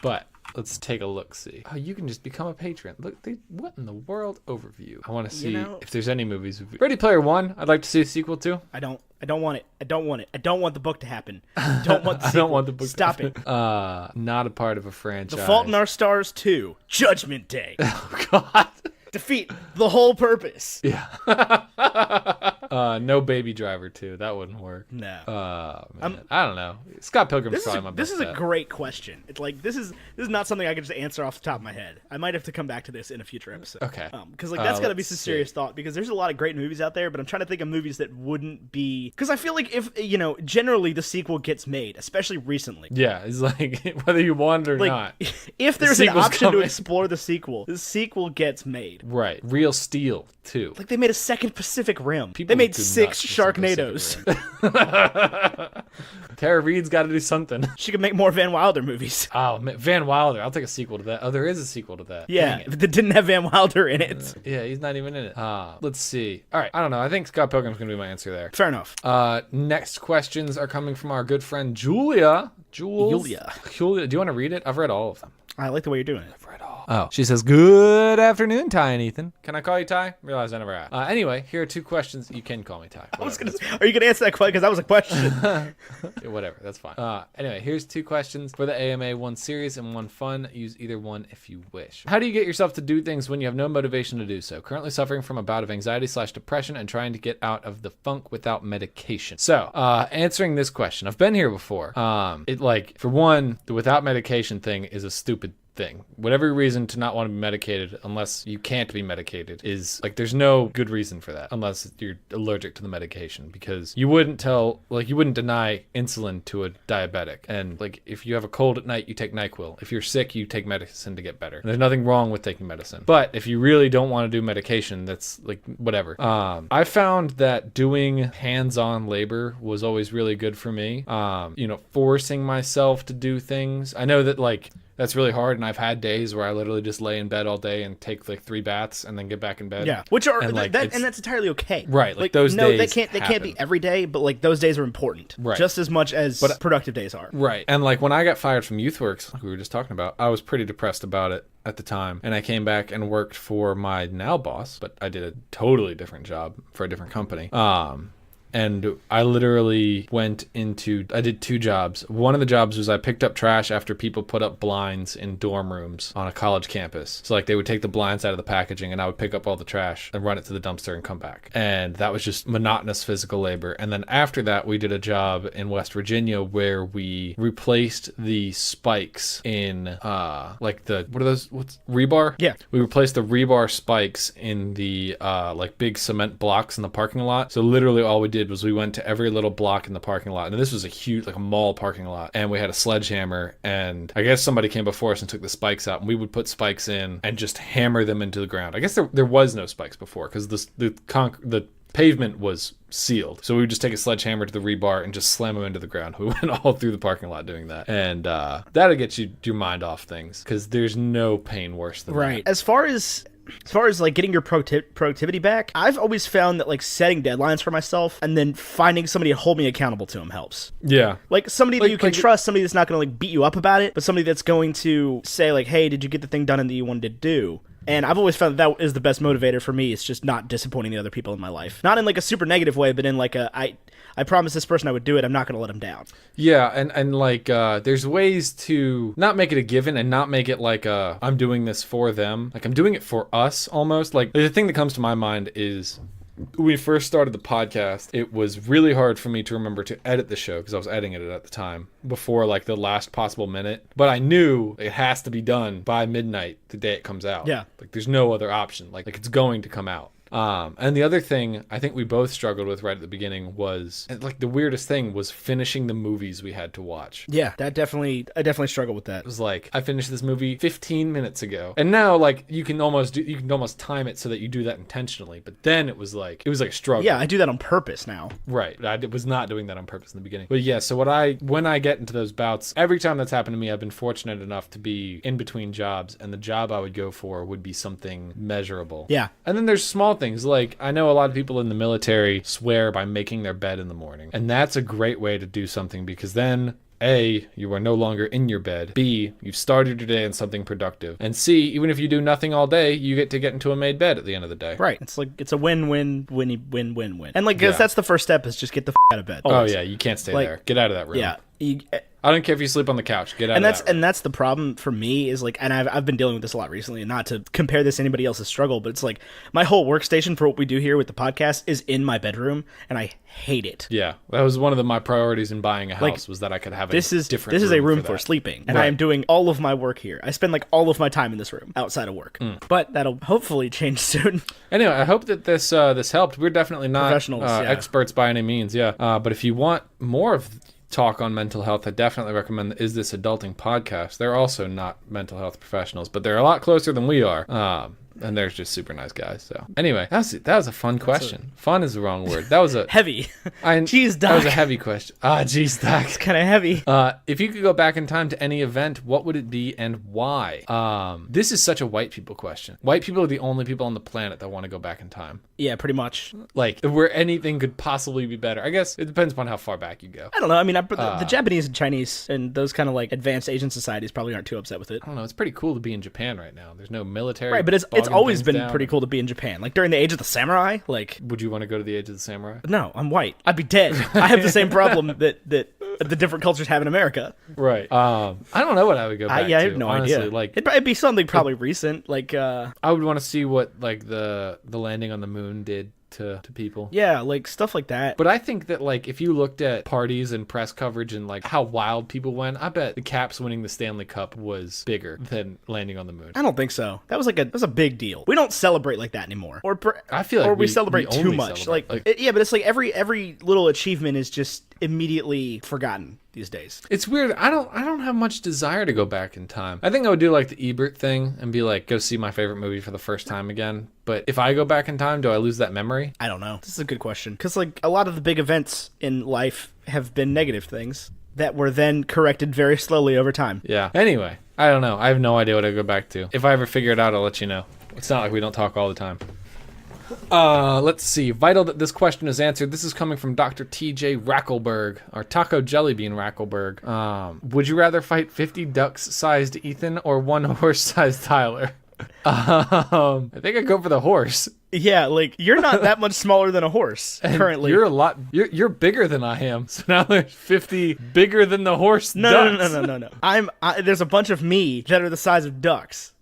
But let's take a look-see. Oh, you can just become a patron. Look, what in the world overview? I want to see if there's any movies. Ready Player One, I'd like to see a sequel to. I don't want it. I don't want it. I don't want the book to happen. I don't want the sequel. I don't want the book Stop to happen. it. Not a part of a franchise. The Fault in Our Stars 2, Judgment Day. Oh, God. Defeat the whole purpose. Yeah. No Baby Driver 2. That wouldn't work. No. Man. I don't know. Scott Pilgrim's probably my best. This is a great question. It's like this is not something I can just answer off the top of my head. I might have to come back to this in a future episode. Okay. Because that's got to be some serious thought. Because there's a lot of great movies out there, but I'm trying to think of movies that wouldn't be. Because I feel like if generally the sequel gets made, especially recently. Yeah, it's like whether you want it or not. If there's an option to explore the sequel gets made. Right. Real Steel too. Like they made a second Pacific Rim. People made do 6 not be so Sharknadoes. Tara Reid's got to do something. She could make more Van Wilder movies. Oh, Van Wilder. I'll take a sequel to that. Oh, there is a sequel to that. Yeah, that didn't have Van Wilder in it. Yeah, he's not even in it. Let's see. All right, I don't know. I think Scott Pilgrim's going to be my answer there. Fair enough. Next questions are coming from our good friend Julia. Julia. Do you want to read it? I've read all of them. I like the way you're doing it. I've read all. Oh, she says, good afternoon, Ty and Ethan. Can I call you Ty? Realize I never asked. Anyway, here are 2 questions. You can call me Ty. Are you going to answer that question? Because that was a question. Yeah, whatever, that's fine. Anyway, here's 2 questions for the AMA, 1 serious and 1 fun. Use either one if you wish. How do you get yourself to do things when you have no motivation to do so? Currently suffering from a bout of anxiety/depression and trying to get out of the funk without medication. So, answering this question, I've been here before. For one, the without medication thing is a stupid thing. Whatever reason to not want to be medicated unless you can't be medicated is there's no good reason for that unless you're allergic to the medication, because you wouldn't deny insulin to a diabetic, and if you have a cold at night you take NyQuil. If you're sick you take medicine to get better. And there's nothing wrong with taking medicine, but if you really don't want to do medication, that's whatever. I found that doing hands-on labor was always really good for me. Forcing myself to do things. I know that that's really hard, and I've had days where I literally just lay in bed all day and take 3 baths and then get back in bed. Yeah, and that's entirely okay. Right, those days. They can't be every day, but those days are important, right, just as much as productive days are. Right, and when I got fired from YouthWorks, like we were just talking about, I was pretty depressed about it at the time, and I came back and worked for my now boss, but I did a totally different job for a different company. And I literally I did 2 jobs. One of the jobs was I picked up trash after people put up blinds in dorm rooms on a college campus. So they would take the blinds out of the packaging and I would pick up all the trash and run it to the dumpster and come back. And that was just monotonous physical labor. And then after that, we did a job in West Virginia where we replaced the spikes in what are those? What's rebar? Yeah. We replaced the rebar spikes in the big cement blocks in the parking lot. So literally all we did was we went to every little block in the parking lot, and this was a huge a mall parking lot, and we had a sledgehammer, and I guess somebody came before us and took the spikes out, and we would put spikes in and just hammer them into the ground. I guess there was no spikes before because the pavement was sealed, so we would just take a sledgehammer to the rebar and just slam them into the ground. We went all through the parking lot doing that, and that'll get your mind off things because there's no pain worse than right. that. As far as getting your productivity back, I've always found that setting deadlines for myself and then finding somebody to hold me accountable to them helps. Yeah. Somebody that you can trust, somebody that's not going to beat you up about it, but somebody that's going to say hey, did you get the thing done that you wanted to do? And I've always found that is the best motivator for me. It's just not disappointing the other people in my life. Not in a super negative way, but in I promised this person I would do it. I'm not going to let them down. Yeah, and there's ways to not make it a given and not make it I'm doing this for them. I'm doing it for us almost. The thing that comes to my mind is when we first started the podcast, it was really hard for me to remember to edit the show because I was editing it at the time before the last possible minute. But I knew it has to be done by midnight the day it comes out. Yeah. There's no other option. It's going to come out. And the other thing I think we both struggled with right at the beginning was the weirdest thing was finishing the movies we had to watch. Yeah, I definitely struggled with that. It was I finished this movie 15 minutes ago, and now you can almost time it so that you do that intentionally. But then it was a struggle. Yeah, I do that on purpose now. Right, I was not doing that on purpose in the beginning. But yeah, so when I get into those bouts, every time that's happened to me, I've been fortunate enough to be in between jobs, and the job I would go for would be something measurable. Yeah, and then there's small things I know a lot of people in the military swear by making their bed in the morning, and that's a great way to do something because then A, you are no longer in your bed. B, you've started your day on something productive. And C, even if you do nothing all day, you get to get into a made bed at the end of the day. Right. It's a win-win-win-win-win. And because that's the first step is just get the out of bed. Always. Oh yeah, you can't stay there. Get out of that room. Yeah. I don't care if you sleep on the couch. Get out of that room. And that's the problem for me is and I've been dealing with this a lot recently, and not to compare this to anybody else's struggle, but it's my whole workstation for what we do here with the podcast is in my bedroom, and I hate it. Yeah, that was one of my priorities in buying a house was that I could have this is a room for sleeping, and right. I am doing all of my work here. I spend all of my time in this room outside of work, but that'll hopefully change soon. Anyway, I hope that this helped. We're definitely not experts by any means, but if you want more of talk on mental health, I definitely recommend the Is This Adulting podcast. They're also not mental health professionals, but they're a lot closer than we are. And they're just super nice guys. So anyway, that was a fun question. Fun is the wrong word. That was a heavy. Jeez, Doc. That was a heavy question. Jeez, Doc. It's kind of heavy. If you could go back in time to any event, what would it be and why? This is such a white people question. White people are the only people on the planet that want to go back in time. Yeah, pretty much. Like, where anything could possibly be better. I guess it depends upon how far back you go. I don't know. I mean, the Japanese and Chinese and those kind of like advanced Asian societies probably aren't too upset with it. I don't know. It's pretty cool to be in Japan right now. There's no military. Right, but it's always been pretty cool to be in Japan. Like during the Age of the Samurai, like. Would you want to go to the Age of the Samurai? No, I'm white. I'd be dead. I have the same problem that the different cultures have in America. Right. I don't know what I would go back to. I have no honestly. idea. Like, it'd be something probably recent. Like I would want to see what like the landing on the moon did to people. Yeah, like stuff like that. But I think that like if you looked at parties and press coverage and like how wild people went, I bet the Caps winning the Stanley Cup was bigger than landing on the moon. I don't think so. That was a big deal. We don't celebrate like that anymore. I feel like we celebrate too much. Celebrate. Yeah, but it's like every little achievement is just immediately forgotten these days. It's weird. I don't have much desire to go back in time. I think I would do like the Ebert thing and be like, go see my favorite movie for the first time again. But if I go back in time, do I lose that memory? I don't know. This is a good question. Because like a lot of the big events in life have been negative things that were then corrected very slowly over time. Yeah. Anyway, I don't know. I have no idea what I'd go back to. If I ever figure it out, I'll let you know. It's not like we don't talk all the time. Let's see. Vital that this question is answered. This is coming from Dr. TJ Rackelberg, or Taco Jellybean Rackelberg. Would you rather fight 50 ducks-sized Ethan or 1 horse-sized Tyler? I think I'd go for the horse. Yeah, like you're not that much smaller than a horse currently. You're bigger than I am. So now there's 50 bigger than the horse ducks. No. There's a bunch of me that are the size of ducks.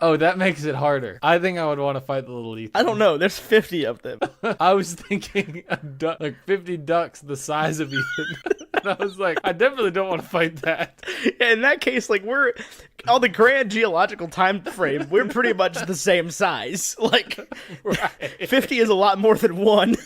Oh, that makes it harder. I think I would want to fight the little Ethan. I don't know. There's 50 of them. I was thinking like 50 ducks the size of Ethan. And I was like, I definitely don't want to fight that. Yeah, in that case, like we're on the grand geological time frame, we're pretty much the same size. Like right. 50 is a lot more than 1.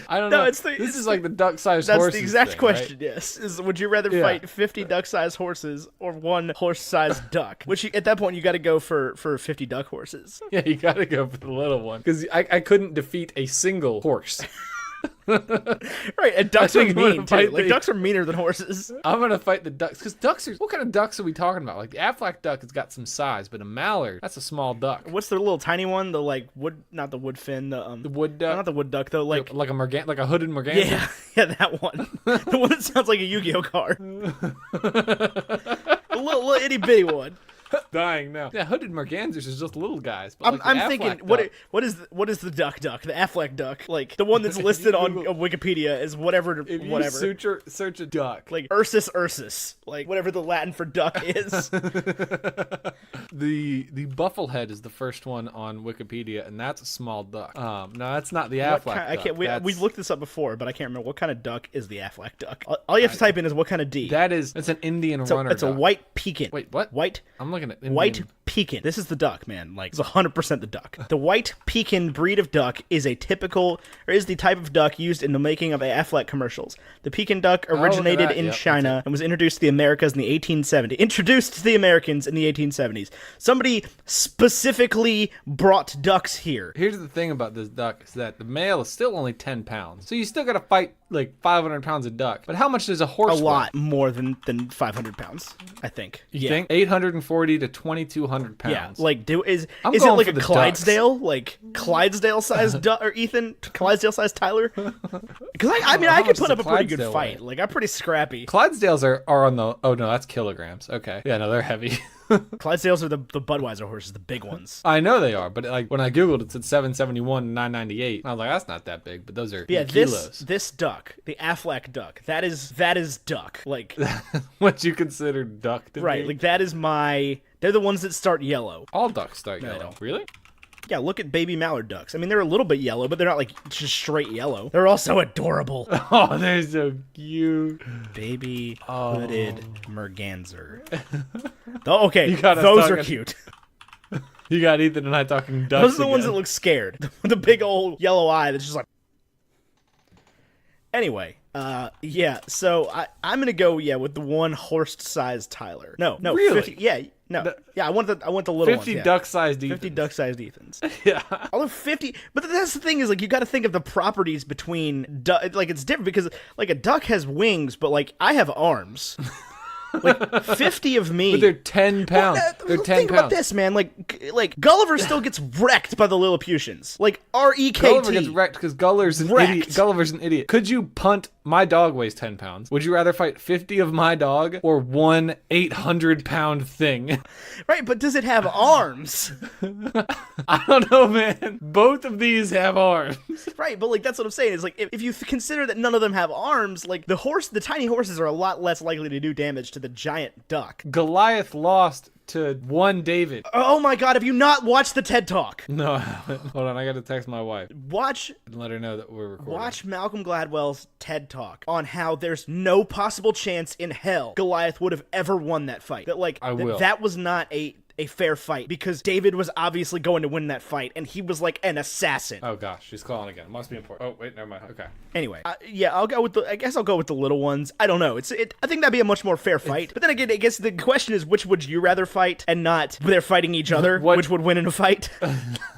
I don't know. This is like the duck-sized horses. That's the exact thing, question, right? yes. Would you rather fight 50 duck-sized horses or 1 horse-sized duck? Which, at that point, you got to go for 50 duck horses. Yeah, you got to go for the little one. Because I couldn't defeat a single horse. Right, and ducks are mean, too. Like, ducks are meaner than horses. I'm going to fight the ducks. Because ducks are... What kind of ducks are we talking about? Like, the Aflac duck has got some size, but a mallard, that's a small duck. What's the little tiny one? The, like, wood... Not the wood fin, the wood duck? Not the wood duck, though. Like a hooded merganser? Yeah, that one. The one that sounds like a Yu-Gi-Oh card. A little itty-bitty one. Dying now. Yeah, hooded mergansers is just little guys. But I'm thinking, what is the duck? The Aflac duck, like the one that's listed on Wikipedia is whatever. You search a duck, like Ursus, like whatever the Latin for duck is. The bufflehead is the first one on Wikipedia, and that's a small duck. No, that's not the Aflac duck. We looked this up before, but I can't remember what kind of duck is the Aflac duck. All you have to type in is what kind of D. It's an Indian runner. It's a white pekin. Wait, what? White. I'm looking at Indian. White Pekin. This is the duck, man. Like, it's 100% the duck. The white Pekin breed of duck is the type of duck used in the making of the Aflac commercials. The Pekin duck originated in China and was introduced to the Americas in the 1870s. Introduced to the Americans in the 1870s. Somebody specifically brought ducks here. Here's the thing about this duck is that the male is still only 10 pounds. So you still got to fight like 500 pounds of duck. But how much does a horse weigh? A lot more than 500 pounds, I think. You think? 840 to 2,200 pounds. Yeah, like, is it like a Clydesdale? Ducks. Like, Clydesdale-sized duck, or Ethan? Clydesdale-sized Tyler? Because, I could put up a pretty good fight. Like, I'm pretty scrappy. Clydesdales are on the... Oh, no, that's kilograms. Okay. Yeah, no, they're heavy. Clydesdales are the Budweiser horses, the big ones. I know they are, but like when I googled it said 771 and 998. I was like, that's not that big, but those are kilos. This duck, the Aflac duck, that is duck. Like what you consider duck to right, be? like that is they're the ones that start yellow. All ducks start yellow. Really? Yeah, look at baby mallard ducks. I mean, they're a little bit yellow, but they're not like just straight yellow. They're also adorable. Oh, they're so cute. Baby hooded merganser. Okay, those are cute. You got Ethan and I talking ducks. Those are the ones that look scared. The big old yellow eye that's just like... Anyway, Yeah. So I'm gonna go with the one horse-sized Tyler. No, Really? 50. Yeah, no, yeah. I want the little 50 ones. Yeah. duck-sized Ethans. 50 duck-sized Ethans. Yeah. Although 50, but that's the thing is like you got to think of the properties between like it's different because like a duck has wings, but like I have arms. Like 50 of me. But they're 10 pounds. They're 10 think pounds. about this, man. Like Gulliver still gets wrecked by the Lilliputians. Like REKT. Gulliver gets wrecked because Gulliver's an Wrecked. idiot. Gulliver's an idiot. Could you punt? My dog weighs 10 pounds. Would you rather fight 50 of my dog or one 800-pound thing? Right, but does it have arms? I don't know, man. Both of these have arms. Right, but like that's what I'm saying is like if you consider that none of them have arms, like the tiny horses are a lot less likely to do damage to the giant duck. Goliath lost to one David. Oh my god, have you not watched the TED Talk? No, I haven't. Hold on, I gotta text my wife Watch and let her know that we're recording. Watch Malcolm Gladwell's TED Talk on how there's no possible chance in hell Goliath would have ever won that fight. That like I will. that was not a fair fight because David was obviously going to win that fight and he was like an assassin. Oh gosh, she's calling again. Must be important. Oh wait, never mind. Okay. Anyway, I'll go with I guess I'll go with the little ones. I don't know. I think that'd be a much more fair fight. But then again, I guess the question is which would you rather fight and not they're fighting each other, which would win in a fight?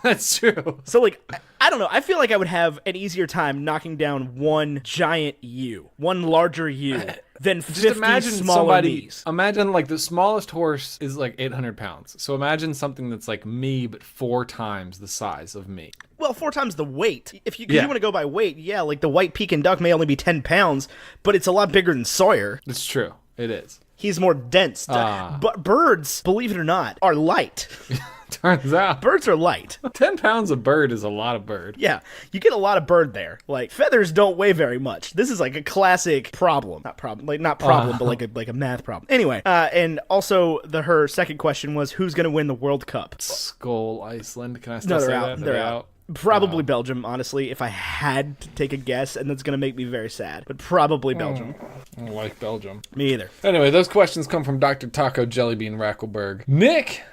That's true. So like I don't know. I feel like I would have an easier time knocking down one giant ewe, one larger ewe, than 50 Just imagine smaller me's. Imagine like the smallest horse is like 800 pounds. So imagine something that's like me, but 4 times the size of me. Well, 4 times the weight. If you, 'cause Yeah. you want to go by weight, yeah, like the white Pekin duck may only be 10 pounds, but it's a lot bigger than Sawyer. It's true. It is. He's more dense. But birds, believe it or not, are light. Turns out Birds are light. 10 pounds of bird is a lot of bird. Yeah, you get a lot of bird there. Like feathers don't weigh very much. This is like a classic problem. Not problem, but like a math problem. Anyway, and also her second question was who's going to win the World Cup? Skull Iceland. Can I still No, say they're that? out. They're out. Probably Belgium, honestly, if I had to take a guess, and that's going to make me very sad. But probably Belgium. I don't like Belgium. Me either. Anyway, those questions come from Dr. Taco Jellybean Rackelberg. Nick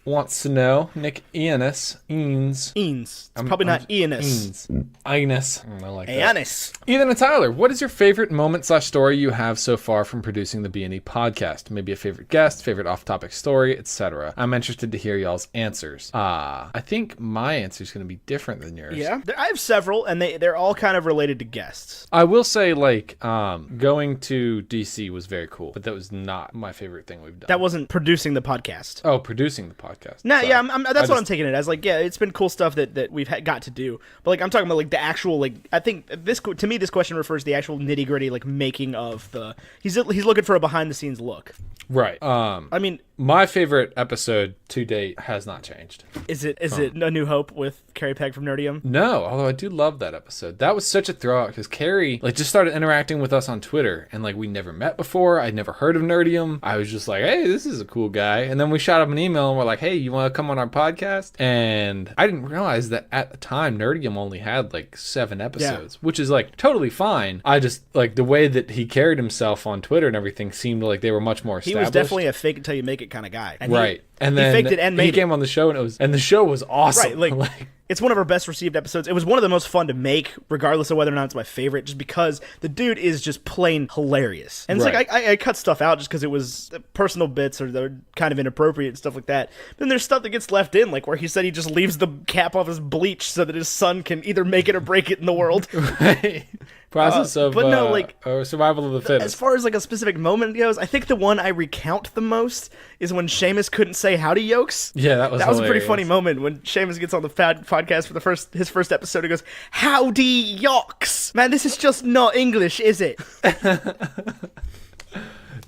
wants to know, Nick Eanes. It's probably not Eanes. Ines. I like that. Eanes. Ethan and Tyler, what is your favorite moment/story you have so far from producing the B&E podcast? Maybe a favorite guest, favorite off-topic story, etc. I'm interested to hear y'all's answers. I think my answer is going to be different than yours. Yeah, I have several, and they're all kind of related to guests. I will say, like, going to DC was very cool, but that was not my favorite thing we've done. That wasn't producing the podcast. Oh, producing the podcast. No, Sorry. yeah, that's what I'm taking it as. Like, yeah, it's been cool stuff that we've got to do. But like, I'm talking about like the actual like. I think this to me this question refers to the actual nitty gritty like making of the. He's looking for a behind the scenes look. Right. I mean, my favorite episode to date has not changed. is it A New Hope with Carrie Pegg from Nerdium? No, although I do love that episode. That was such a throwout because Carrie like just started interacting with us on Twitter, and like we never met before. I'd never heard of Nerdium. I was just like, hey, this is a cool guy. And then we shot up an email and we're like, hey, you want to come on our podcast? And I didn't realize that at the time Nerdium only had like 7 episodes, which is like totally fine. I just like the way that he carried himself on Twitter and everything seemed like they were much more established. He was definitely a fake it till you make it kind of guy. And right. And he then faked it and made he came on the show and the show was awesome. Right, like it's one of our best received episodes. It was one of the most fun to make, regardless of whether or not it's my favorite, just because the dude is just plain hilarious. And it's like I cut stuff out just because it was personal bits or they're kind of inappropriate and stuff like that. Then there's stuff that gets left in, like where he said he just leaves the cap off his bleach so that his son can either make it or break it in the world. Right. Process of but no, like survival of the fittest. As far as like a specific moment goes, I think the one I recount the most is when Seamus couldn't say howdy yokes. Yeah, that was a pretty funny moment when Seamus gets on the podcast for his first episode. He goes, "Howdy yokes, man! This is just not English, is it?"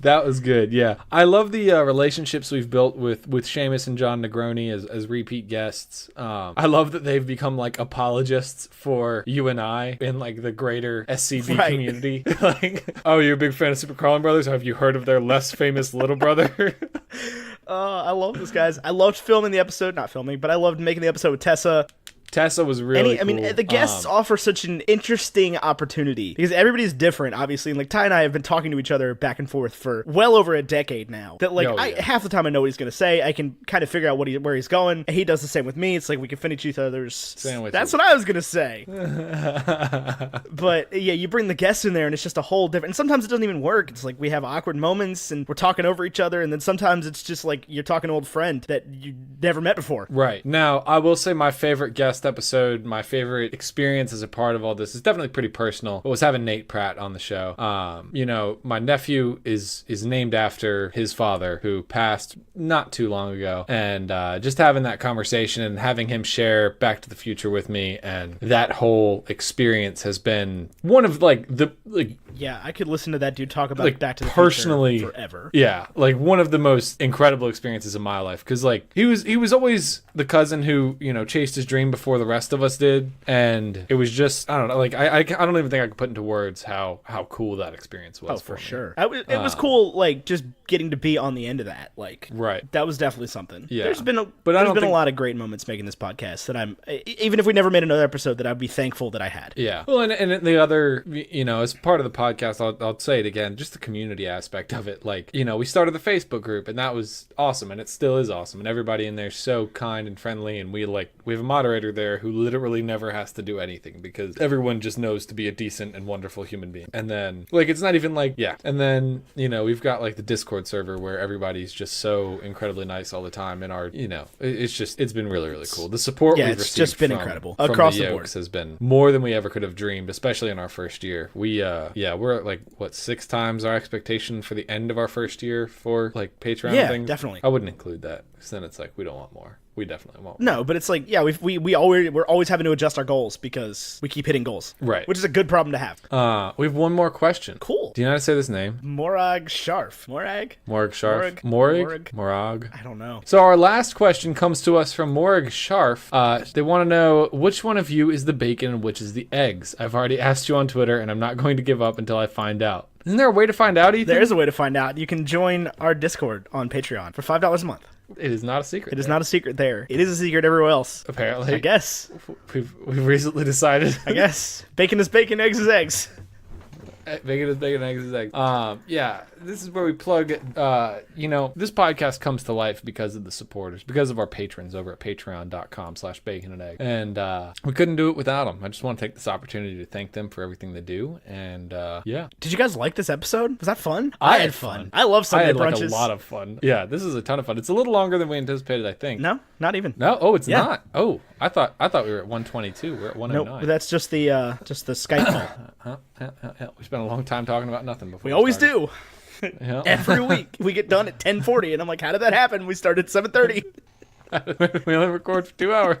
That was good, yeah. I love the relationships we've built with Seamus and John Negroni as repeat guests. I love that they've become like apologists for you and I in like the greater SCB community. Like, oh, you're a big fan of Super Carlin Brothers? Have you heard of their less famous little brother? I love those guys. I loved filming the episode, not filming, but I loved making the episode with Tessa. Tessa was really cool. I mean, the guests offer such an interesting opportunity because everybody's different, obviously. And like Ty and I have been talking to each other back and forth for well over a decade now. That like half the time I know what he's gonna say. I can kind of figure out where he's going. And he does the same with me. It's like we can finish each other's sandwiches. That's what I was gonna say. But yeah, you bring the guests in there, and it's just a whole different. And sometimes it doesn't even work. It's like we have awkward moments, and we're talking over each other, and then sometimes it's just like you're talking to an old friend that you never met before. Right. Now, I will say my favorite guest episode, my favorite experience as a part of all this is definitely pretty personal. It was having Nate Pratt on the show. You know, my nephew is named after his father, who passed not too long ago, and just having that conversation and having him share Back to the Future with me, and that whole experience has been one of yeah, I could listen to that dude talk about like Back to the personally Future forever. Yeah, like one of the most incredible experiences of my life, because like he was always the cousin who, you know, chased his dream before the rest of us did, and it was just, I don't know, like I don't even think I could put into words how cool that experience was. Oh, for sure. It was cool, like just getting to be on the end of that. Like, right, that was definitely something. Yeah, there's been a lot of great moments making this podcast that I'm, even if we never made another episode, that I'd be thankful that I had. Yeah. Well, and the other, you know, as part of the podcast, I'll say it again, just the community aspect of it. Like, you know, we started the Facebook group, and that was awesome, and it still is awesome, and everybody in there is so kind and friendly, and we have a moderator there who literally never has to do anything because everyone just knows to be a decent and wonderful human being. And then, like, it's not even like, yeah. And then, you know, we've got like the Discord server where everybody's just so incredibly nice all the time, and our, you know, it's been really, really cool. The support we've received, it's just been incredible across the board, has been more than we ever could have dreamed, especially in our first year. We're at like, what, 6 times our expectation for the end of our first year for like Patreon things. Definitely. I wouldn't include that, because then it's like we don't want more. We definitely won't. No, but it's like, yeah, we're always having to adjust our goals because we keep hitting goals. Right. Which is a good problem to have. We have one more question. Cool. Do you know how to say this name? Morag Sharf. Morag Sharf. Morag? I don't know. So our last question comes to us from Morag Sharf. They want to know which one of you is the bacon and which is the eggs. I've already asked you on Twitter, and I'm not going to give up until I find out. Isn't there a way to find out, Ethan? There is a way to find out. You can join our Discord on Patreon for $5 a month. It is not a secret. It is not a secret there. It is a secret everywhere else. Apparently. I guess. We've recently decided. I guess. Bacon is bacon, eggs is eggs. Bacon is bacon, eggs is eggs. Yeah, this is where we plug, you know, this podcast comes to life because of the supporters, because of our patrons over at patreon.com/baconandegg. And we couldn't do it without them. I just want to take this opportunity to thank them for everything they do. And yeah. Did you guys like this episode? Was that fun? I had fun. I love Sunday brunches. I had like a lot of fun. Yeah, this is a ton of fun. It's a little longer than we anticipated, I think. No, not even. No? Oh, it's not. Oh, I thought we were at 122. We're at 109. Nope, that's just the Skype call. We spent a long time talking about nothing before. We always do. Yeah. Every week we get done at 10:40, and I'm like, how did that happen? We started at 7:30. We only record for 2 hours.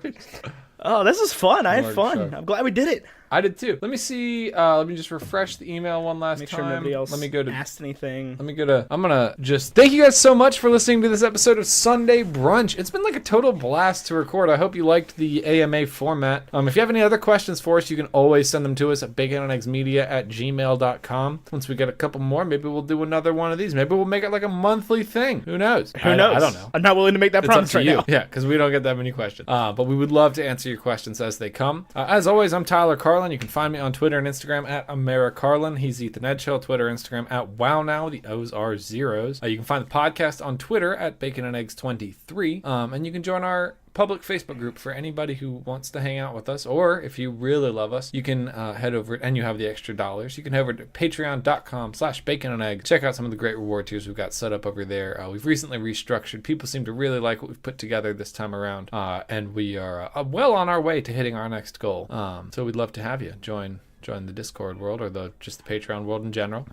Oh, this is fun. I had fun. Sharp. I'm glad we did it. I did too. Let me see. Let me just refresh the email one last time. Make sure nobody else Let me go to asked anything. I'm gonna just thank you guys so much for listening to this episode of Sunday Brunch. It's been like a total blast to record. I hope you liked the AMA format. If you have any other questions for us, you can always send them to us at baconandeggsmedia@gmail.com. Once we get a couple more, maybe we'll do another one of these. Maybe we'll make it like a monthly thing. Who knows? Who knows? I don't know. I'm not willing to make that promise right now. Yeah, because we don't get that many questions. But we would love to answer your questions as they come. As always, I'm Tyler Carlin. You can find me on Twitter and Instagram at AmeriCarlin. He's Ethan Edghill. Twitter, Instagram at WowNow. The O's are zeros. You can find the podcast on Twitter at Baconandeggs23. And you can join our public Facebook group for anybody who wants to hang out with us, or if you really love us, you can head over, and you have the extra dollars, you can head over to patreon.com/baconandegg. Check out some of the great reward tiers we've got set up over there. We've recently restructured. People seem to really like what we've put together this time around, and we are well on our way to hitting our next goal. So we'd love to have you join the Discord world, or just the Patreon world in general.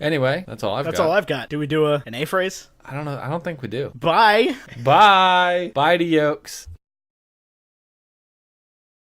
Anyway, that's all I've got. That's all I've got. Do we do an A phrase? I don't know. I don't think we do. Bye. Bye. Bye to yolks.